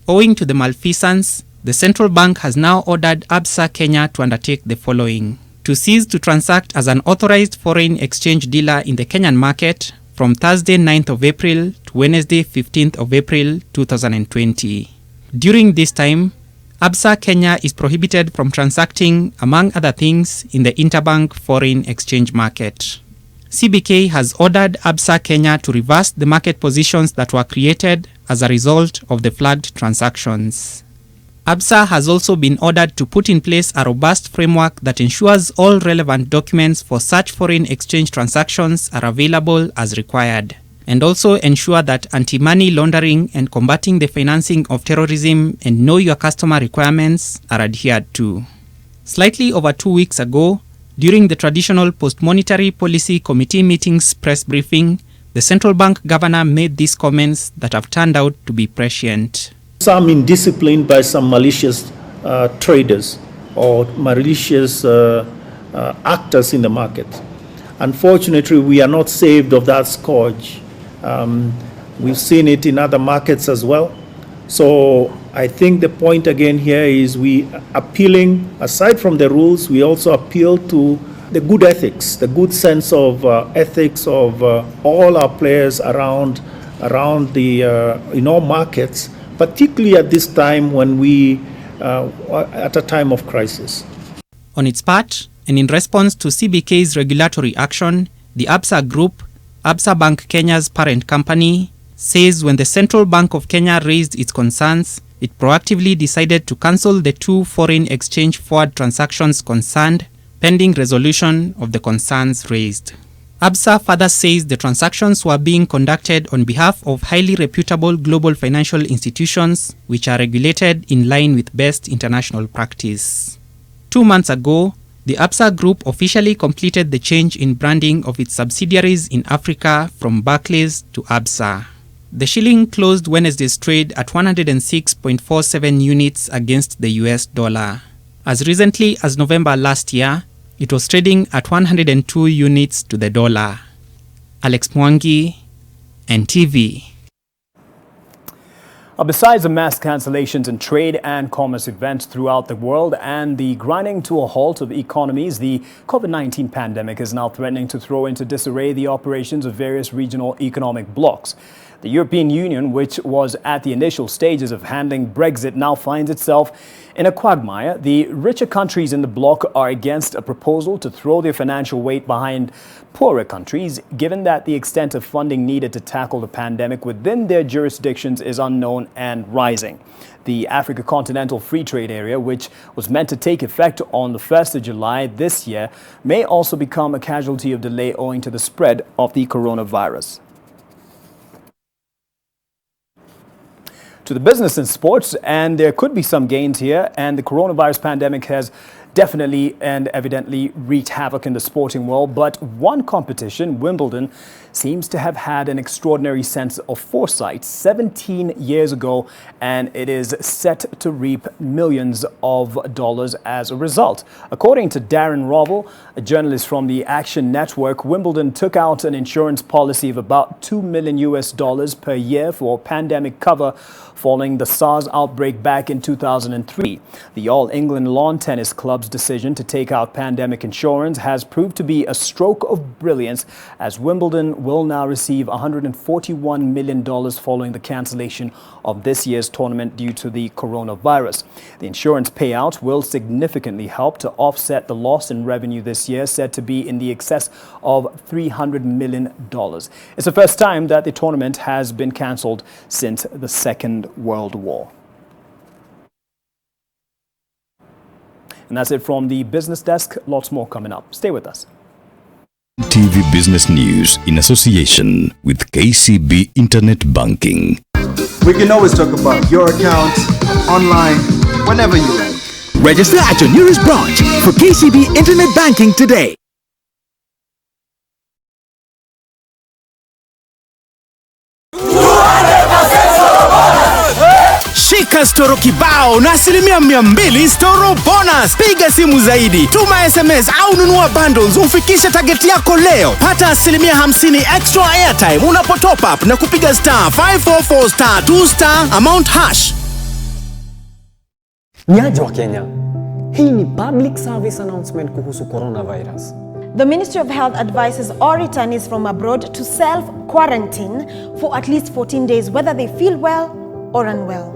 Owing to the malfeasance, the central bank has now ordered Absa Kenya to undertake the following: to cease to transact as an authorized foreign exchange dealer in the Kenyan market from Thursday 9th of April to Wednesday 15th of April 2020. During this time, Absa Kenya is prohibited from transacting, among other things, in the interbank foreign exchange market. CBK has ordered Absa Kenya to reverse the market positions that were created as a result of the flagged transactions. Absa has also been ordered to put in place a robust framework that ensures all relevant documents for such foreign exchange transactions are available as required, and also ensure that anti-money laundering and combating the financing of terrorism and know your customer requirements are adhered to. Slightly over 2 weeks ago, during the traditional post-monetary policy committee meetings press briefing, the central bank governor made these comments that have turned out to be prescient. Some indiscipline by some malicious traders or malicious actors in the market. Unfortunately, we are not saved of that scourge. We've seen it in other markets as well. So I think the point again here is we appealing, aside from the rules, we also appeal to the good ethics, the good sense of ethics of all our players around the in all markets, particularly at this time when we at a time of crisis. On its part, And in response to CBK's regulatory action, the Absa Group, Absa Bank Kenya's parent company, says when the Central Bank of Kenya raised its concerns, it proactively decided to cancel the 2 foreign exchange forward transactions concerned, pending resolution of the concerns raised. Absa further says the transactions were being conducted on behalf of highly reputable global financial institutions which are regulated in line with best international practice. 2 months ago, the Absa Group officially completed the change in branding of its subsidiaries in Africa from Barclays to Absa. The shilling closed Wednesday's trade at 106.47 units against the US dollar. As recently as November last year, it was trading at 102 units to the dollar. Alex Mwangi, NTV. Besides the mass cancellations in trade and commerce events throughout the world and the grinding to a halt of economies, the COVID-19 pandemic is now threatening to throw into disarray the operations of various regional economic blocs. The European Union, which was at the initial stages of handling Brexit, now finds itself in a quagmire. The richer countries in the bloc are against a proposal to throw their financial weight behind poorer countries, given that the extent of funding needed to tackle the pandemic within their jurisdictions is unknown and rising. The Africa Continental Free Trade Area, which was meant to take effect on the 1st of July this year, may also become a casualty of delay owing to the spread of the coronavirus. To the business and sports, and there could be some gains here, and the coronavirus pandemic has definitely and evidently wreaked havoc in the sporting world, but one competition, Wimbledon, seems to have had an extraordinary sense of foresight 17 years ago, and it is set to reap millions of dollars as a result. According to Darren Rovell, a journalist from the Action Network, Wimbledon took out an insurance policy of about $2 million per year for pandemic cover following the SARS outbreak back in 2003. The All England Lawn Tennis Club's decision to take out pandemic insurance has proved to be a stroke of brilliance, as Wimbledon will now receive $141 million following the cancellation of this year's tournament due to the coronavirus. The insurance payout will significantly help to offset the loss in revenue this year, said to be in the excess of $300 million. It's the first time that the tournament has been cancelled since the Second World War. And that's it from the business desk. Lots more coming up. Stay with us. NTV Business News in association with KCB Internet Banking. We can always talk about your account online whenever you like. Register at your nearest branch for KCB Internet Banking today. Shika storo kibao na asilimia 200 storo bonus. Piga simu zaidi, tuma SMS au nunua bundles ufikishe target yako leo. Pata asilimia 50 extra airtime unapo top up na kupiga star 544 star 2 star amount hash. Niaje wa Kenya. Hii ni public service announcement kuhusu coronavirus. The Ministry of Health advises all returnees from abroad to self-quarantine for at least 14 days, whether they feel well or unwell.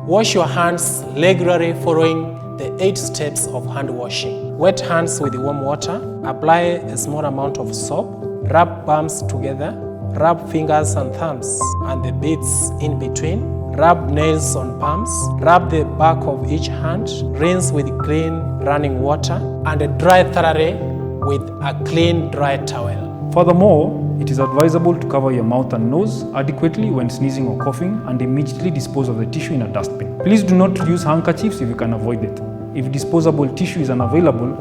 Wash your hands regularly following the 8 steps of hand washing. Wet hands with warm water. Apply a small amount of soap. Rub palms together. Rub fingers and thumbs and the bits in between. Rub nails on palms. Rub the back of each hand. Rinse with clean running water and dry thoroughly with a clean dry towel. Furthermore, it is advisable to cover your mouth and nose adequately when sneezing or coughing and immediately dispose of the tissue in a dustbin. Please do not use handkerchiefs if you can avoid it. If disposable tissue is unavailable,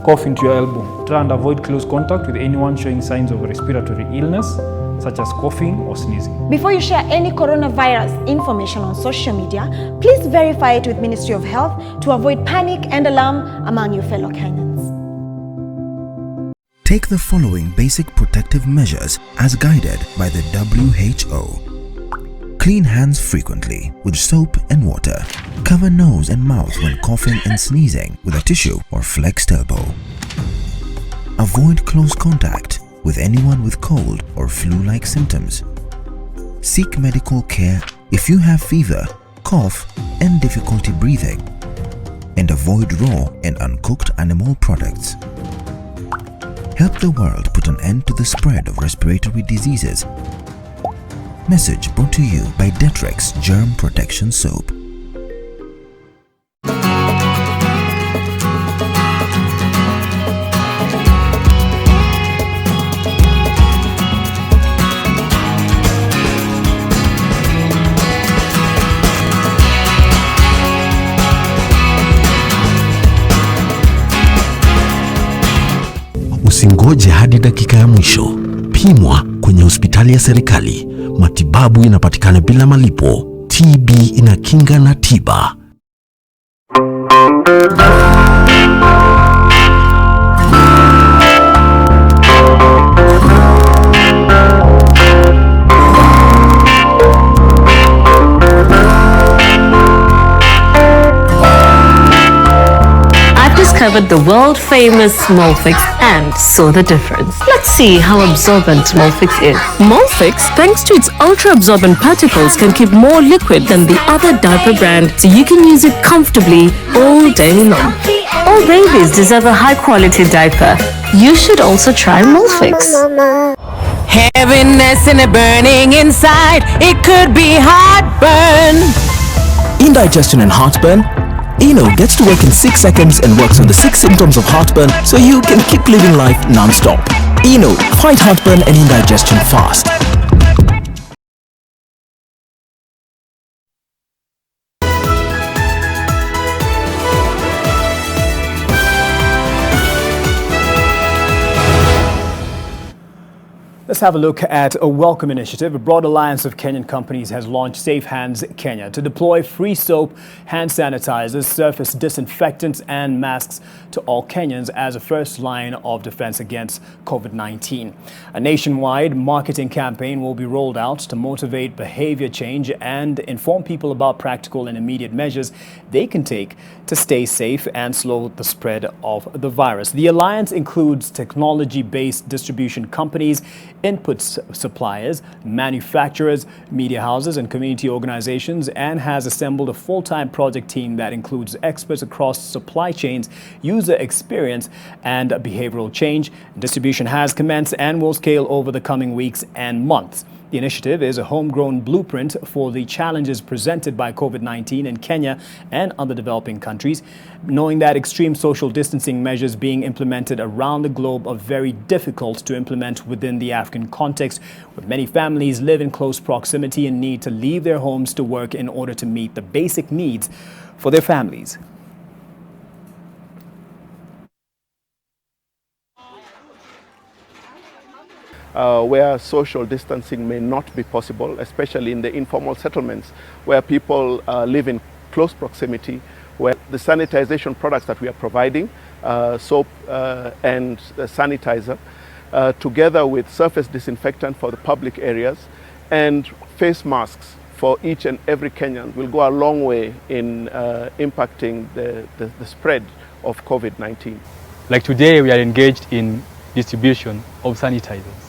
cough into your elbow. Try and avoid close contact with anyone showing signs of respiratory illness, such as coughing or sneezing. Before you share any coronavirus information on social media, please verify it with Ministry of Health to avoid panic and alarm among your fellow Kenyans. Take the following basic protective measures as guided by the WHO. Clean hands frequently with soap and water. Cover nose and mouth when coughing and sneezing with a tissue or flexed elbow. Avoid close contact with anyone with cold or flu-like symptoms. Seek medical care if you have fever, cough, and difficulty breathing. and avoid raw and uncooked animal products. Help the world put an end to the spread of respiratory diseases. Message brought to you by Detrex Germ Protection Soap. Usingoje hadi dakika ya mwisho. Pimwa kwenye hospitali ya serikali. Matibabu inapatikana bila malipo. TB inakinga na tiba. Discovered the world-famous Molfix and saw the difference. Let's see how absorbent Molfix is. Molfix, thanks to its ultra-absorbent particles, can keep more liquid than the other diaper brand, so you can use it comfortably all day long. All babies deserve a high-quality diaper. You should also try Molfix. Heaviness and a burning inside, it could be heartburn. Indigestion and heartburn? Eno gets to work in 6 seconds and works on the 6 symptoms of heartburn so you can keep living life non-stop. Eno, fight heartburn and indigestion fast. Let's have a look at a welcome initiative. A broad alliance of Kenyan companies has launched Safe Hands Kenya to deploy free soap, hand sanitizers, surface disinfectants and masks to all Kenyans as a first line of defense against COVID-19. A nationwide marketing campaign will be rolled out to motivate behavior change and inform people about practical and immediate measures they can take to stay safe and slow the spread of the virus. The alliance includes technology-based distribution companies, input suppliers, manufacturers, media houses and community organizations, and has assembled a full-time project team that includes experts across supply chains, user experience and behavioral change. Distribution has commenced and will scale over the coming weeks and months. The initiative is a homegrown blueprint for the challenges presented by COVID-19 in Kenya and other developing countries, knowing that extreme social distancing measures being implemented around the globe are very difficult to implement within the African context, where many families live in close proximity and need to leave their homes to work in order to meet the basic needs for their families. Where social distancing may not be possible, especially in the informal settlements where people live in close proximity, where the sanitization products that we are providing, soap and sanitizer, together with surface disinfectant for the public areas and face masks for each and every Kenyan will go a long way in impacting the spread of COVID-19. Like today, we are engaged in distribution of sanitizers.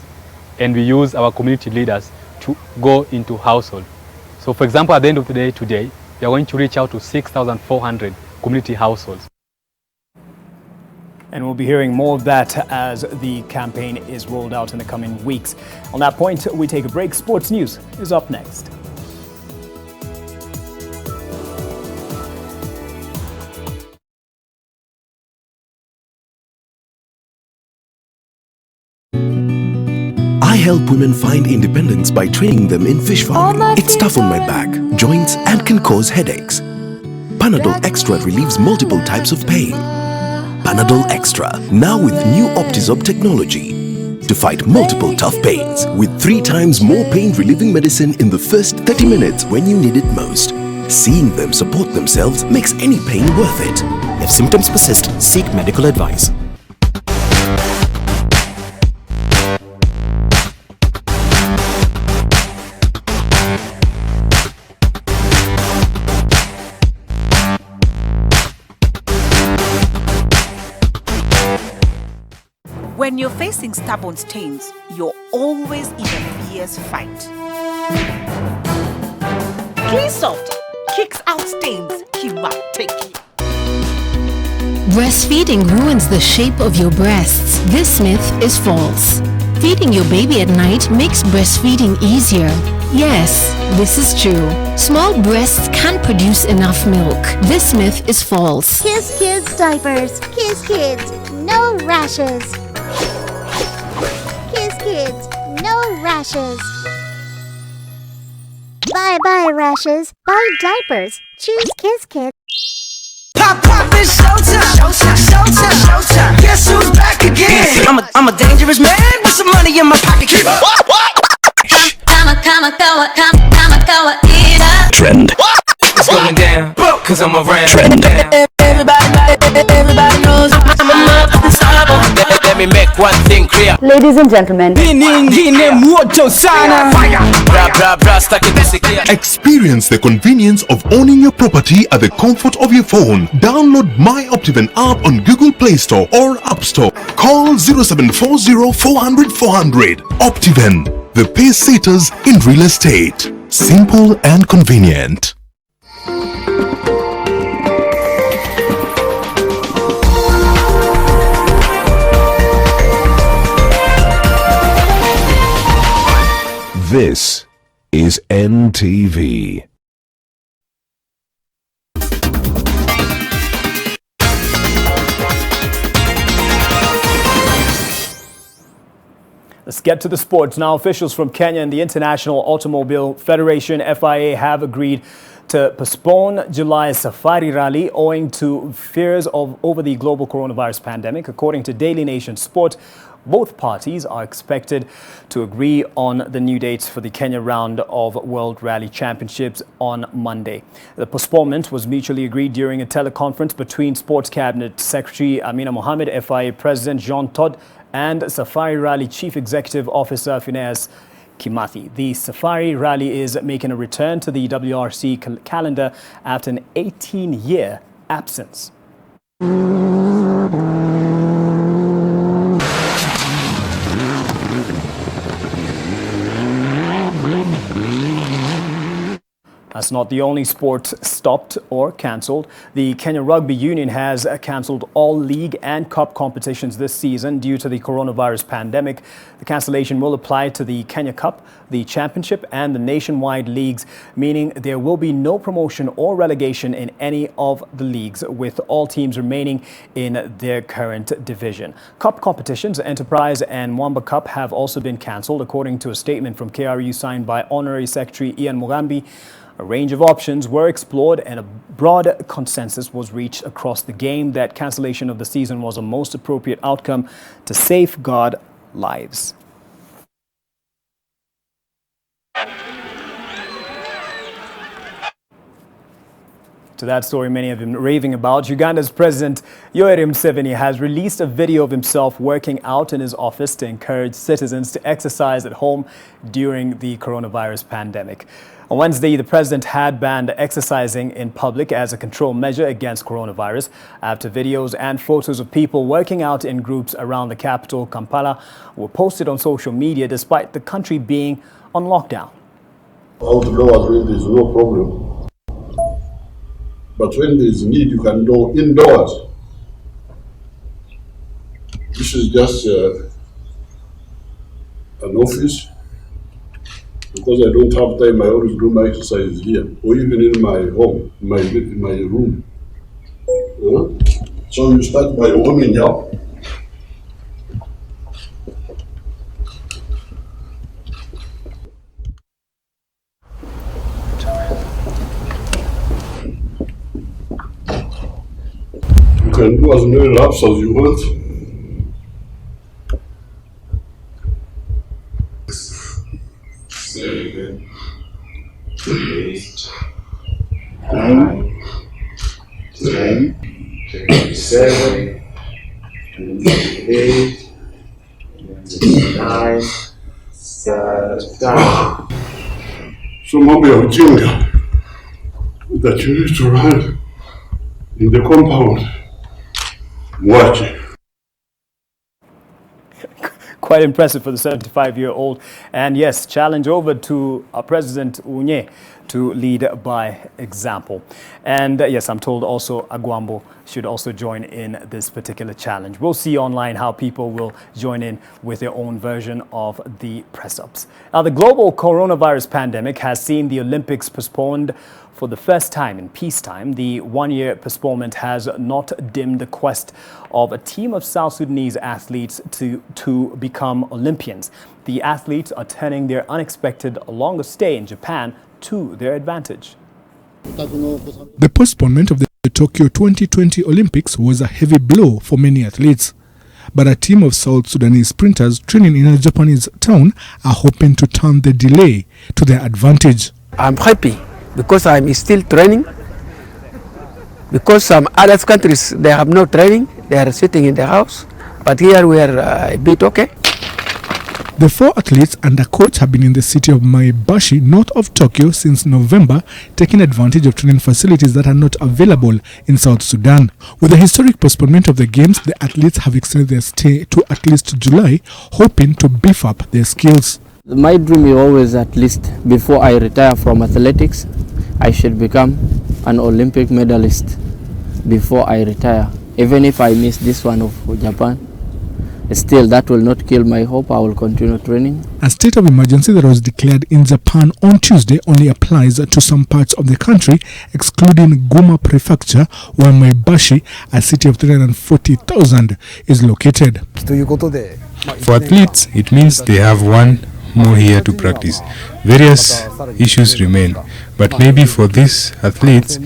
And we use our community leaders to go into household. So for example, at the end of the day today, we are going to reach out to 6,400 community households. And we'll be hearing more of that as the campaign is rolled out in the coming weeks. On that point, we take a break. Sports News is up next. I help women find independence by training them in fish farming. It's tough on my back, joints, and can cause headaches. Panadol Extra relieves multiple types of pain. Panadol Extra, now with new Optizorb technology to fight multiple tough pains with 3 times more pain-relieving medicine in the first 30 minutes when you need it most. Seeing them support themselves makes any pain worth it. If symptoms persist, seek medical advice. When you're facing stubborn stains, you're always in a fierce fight. Clean Soft kicks out stains kimateki. Breastfeeding ruins the shape of your breasts. This myth is false. Feeding your baby at night makes breastfeeding easier. Yes, this is true. Small breasts can't produce enough milk. This myth is false. Kiss Kids diapers. Kiss Kids, no rashes. Kiss Kids, no rashes. Bye-bye rashes. Bye diapers. Choose Kiss Kids. Pop, pop, it's showtime. Showtime, showtime, showtime. Guess who's back again? I'm a dangerous man with some money in my pocket. What? Trend. It's going down, cause I'm around. Trend. Everybody knows I'm unstoppable. Let me make one thing clear. Ladies and gentlemen, experience the convenience of owning your property at the comfort of your phone. Download My Optiven app on Google Play Store or App Store. Call 0740 400 400. Optiven, the pace setters in real estate. Simple and convenient. This is NTV. Let's get to the sports now. Officials from Kenya and the International Automobile Federation, FIA, have agreed to postpone July's Safari Rally owing to fears over the global coronavirus pandemic. According to Daily Nation Sport, both parties are expected to agree on the new dates for the Kenya round of World Rally Championships on Monday. The postponement was mutually agreed during a teleconference between Sports Cabinet Secretary Amina Mohammed, FIA President Jean Todt, and Safari Rally Chief Executive Officer Phineas Kimathi. The Safari Rally is making a return to the WRC calendar after an 18-year absence. That's not the only sport stopped or cancelled. The Kenya Rugby Union has cancelled all league and cup competitions this season due to the coronavirus pandemic. The cancellation will apply to the Kenya Cup, the Championship and the nationwide leagues, meaning there will be no promotion or relegation in any of the leagues, with all teams remaining in their current division. Cup competitions, Enterprise and Mwamba Cup, have also been cancelled, according to a statement from KRU signed by Honorary Secretary Ian Mugambi. A range of options were explored and a broad consensus was reached across the game that cancellation of the season was a most appropriate outcome to safeguard lives. To that story many have been raving about, Uganda's President Yoweri Museveni has released a video of himself working out in his office to encourage citizens to exercise at home during the coronavirus pandemic. On Wednesday, the president had banned exercising in public as a control measure against coronavirus after videos and photos of people working out in groups around the capital, Kampala, were posted on social media despite the country being on lockdown. Outdoors, when there's no problem. But when there's need, you can go indoors. This is just an office. Because I don't have time, I always do my exercise here, or even in my home, my room. So you start by warming up. You can do as many laps as you want. Seven, 8, 9, 10, 27, 28, 29, 30. So maybe a junior that you used to run in the compound watching. Quite impressive for the 75-year-old. And yes, challenge over to President Unye. to lead by example. And yes, I'm told also Agwambo should also join in this particular challenge. We'll see online how people will join in with their own version of the press-ups. Now, the global coronavirus pandemic has seen the Olympics postponed for the first time in peacetime. The one-year postponement has not dimmed the quest of a team of South Sudanese athletes to become Olympians. The athletes are turning their unexpected longer stay in Japan to their advantage. The postponement of the Tokyo 2020 Olympics was a heavy blow for many athletes. But a team of South Sudanese sprinters training in a Japanese town are hoping to turn the delay to their advantage. I'm happy because I'm still training. Because some other countries, they have no training, they are sitting in the house. But here we are a bit okay. The 4 athletes and a coach have been in the city of Maebashi, north of Tokyo, since November, taking advantage of training facilities that are not available in South Sudan. With the historic postponement of the games, the athletes have extended their stay to at least July, hoping to beef up their skills. My dream is always, at least before I retire from athletics, I should become an Olympic medalist before I retire. Even if I miss this one of Japan, still that will not kill my hope. I will continue training. A state of emergency that was declared in Japan on Tuesday only applies to some parts of the country, excluding Goma Prefecture, where Maebashi, a city of 340,000, is located. For athletes, it means they have one more here to practice. Various issues remain, but maybe for these athletes,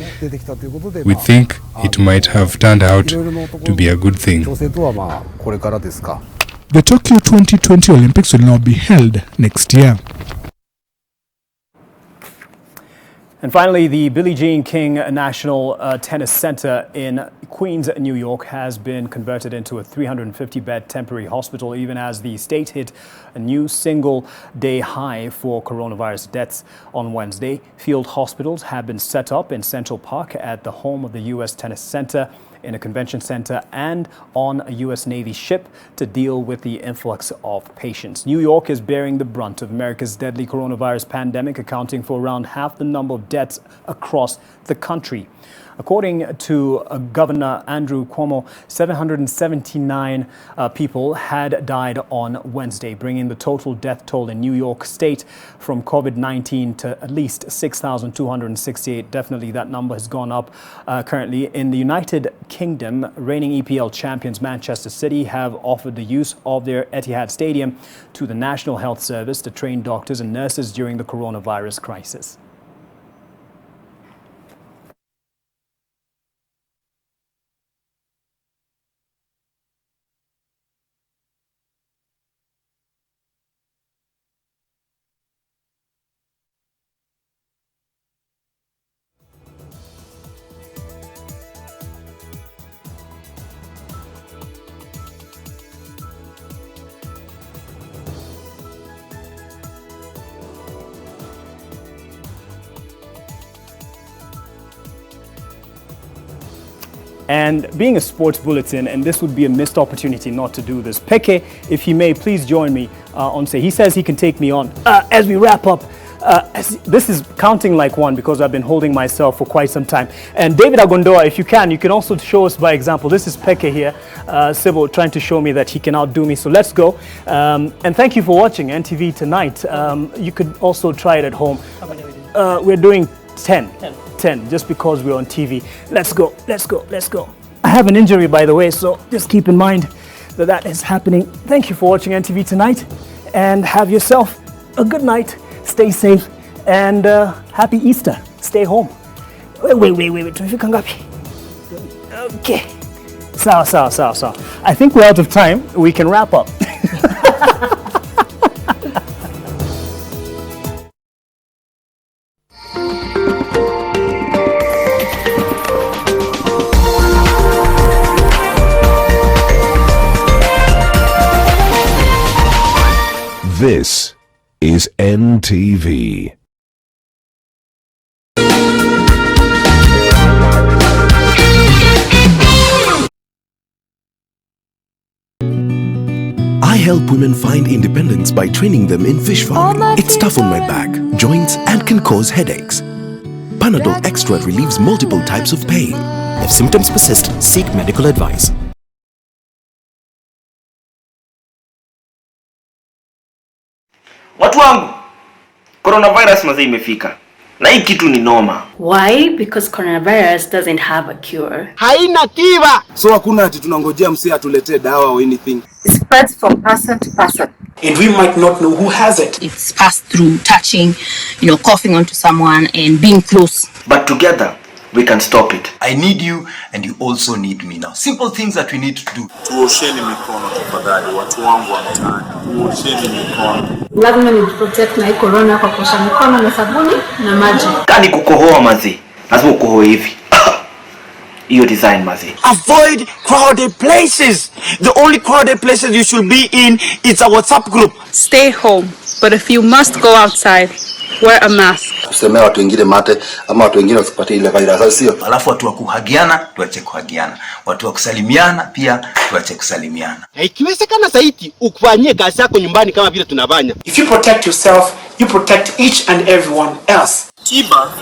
we think it might have turned out to be a good thing. The Tokyo 2020 Olympics will now be held next year. And finally, the Billie Jean King National Tennis Center in Queens, New York, has been converted into a 350-bed temporary hospital, even as the state hit a new single-day high for coronavirus deaths on Wednesday. Field hospitals have been set up in Central Park at the home of the U.S. Tennis Center, in a convention center, and on a U.S. Navy ship to deal with the influx of patients. New York is bearing the brunt of America's deadly coronavirus pandemic, accounting for around half the number of deaths across the country. According to Governor Andrew Cuomo, 779 people had died on Wednesday, bringing the total death toll in New York State from COVID-19 to at least 6,268. Definitely that number has gone up currently. In the United Kingdom, reigning EPL champions Manchester City have offered the use of their Etihad Stadium to the National Health Service to train doctors and nurses during the coronavirus crisis. And being a sports bulletin, and this would be a missed opportunity not to do this. Peke, if he may, please join me on say. He says he can take me on as we wrap up. This is counting like one because I've been holding myself for quite some time. And David Agondoa, if you can also show us by example. This is Peke here, Sibo, trying to show me that he can outdo me. So let's go. And thank you for watching NTV tonight. You could also try it at home. We're doing 10, just because we're on TV. Let's go. I have an injury, by the way, so just keep in mind that is happening. Thank you for watching NTV tonight, and have yourself a good night. Stay safe, and happy Easter. Stay home. Wait. Okay. Sawa. I think we're out of time. We can wrap up. This is NTV. I help women find independence by training them in fish farming. It's tough on my back, joints, and can cause headaches. Panadol Extra relieves multiple types of pain. If symptoms persist, seek medical advice. Watu wangu, coronavirus mazee imefika. Na hii kitu ni noma. Why? Because coronavirus doesn't have a cure. Haina tiba. So hakuna ati tunangojea msee atuletee dawa or anything. It spreads from person to person. And we might not know who has it. It's passed through touching, coughing onto someone and being close. But together, we can stop it. I need you and you also need me now. Simple things that we need to do. Tuosheni mikono tafadhali, watu wangu wa mtaani. Tuosheni mikono. Lazima ni protect na corona kwa kuosha mikono na sabuni na maji. Kani kukohoa mazee. Lazima ukohoe hivi. Hiyo design mazee. Avoid crowded places. The only crowded places you should be in is a WhatsApp group. Stay home, but if you must go outside, wear a mask. Tusemea watu wengine mate ama watu wengine wasipate ile virus, sio? Alafu watu wa kuhagiana tuache kuhagiana. Watu wa kusalimiana pia tuache kusalimiana. Ikiwezekana zaidi ukufanyie kazi yako nyumbani kama vile tunafanya. If you protect yourself, you protect each and everyone else. Tiba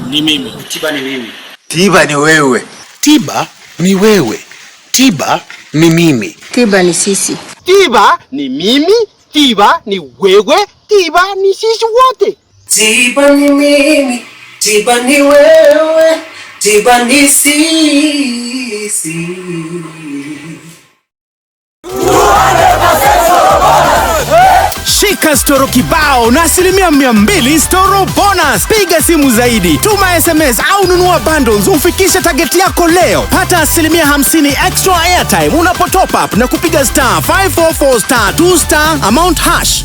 ni mimi. Tiba ni mimi. Tiba ni wewe. Tiba ni wewe. Tiba ni mimi. Tiba ni sisi. Tiba ni mimi. Tiba ni wewe. Tiba ni sisi wote. Tiba ni mimi. Tiba ni wewe. Tiba ni sisi. Shika storo kibao na 200% storo bonus. Piga simu zaidi, tuma SMS au nunua bundles ufikishe target yako leo. Pata 50% extra airtime unapo top up na kupiga *544*2* amount hash.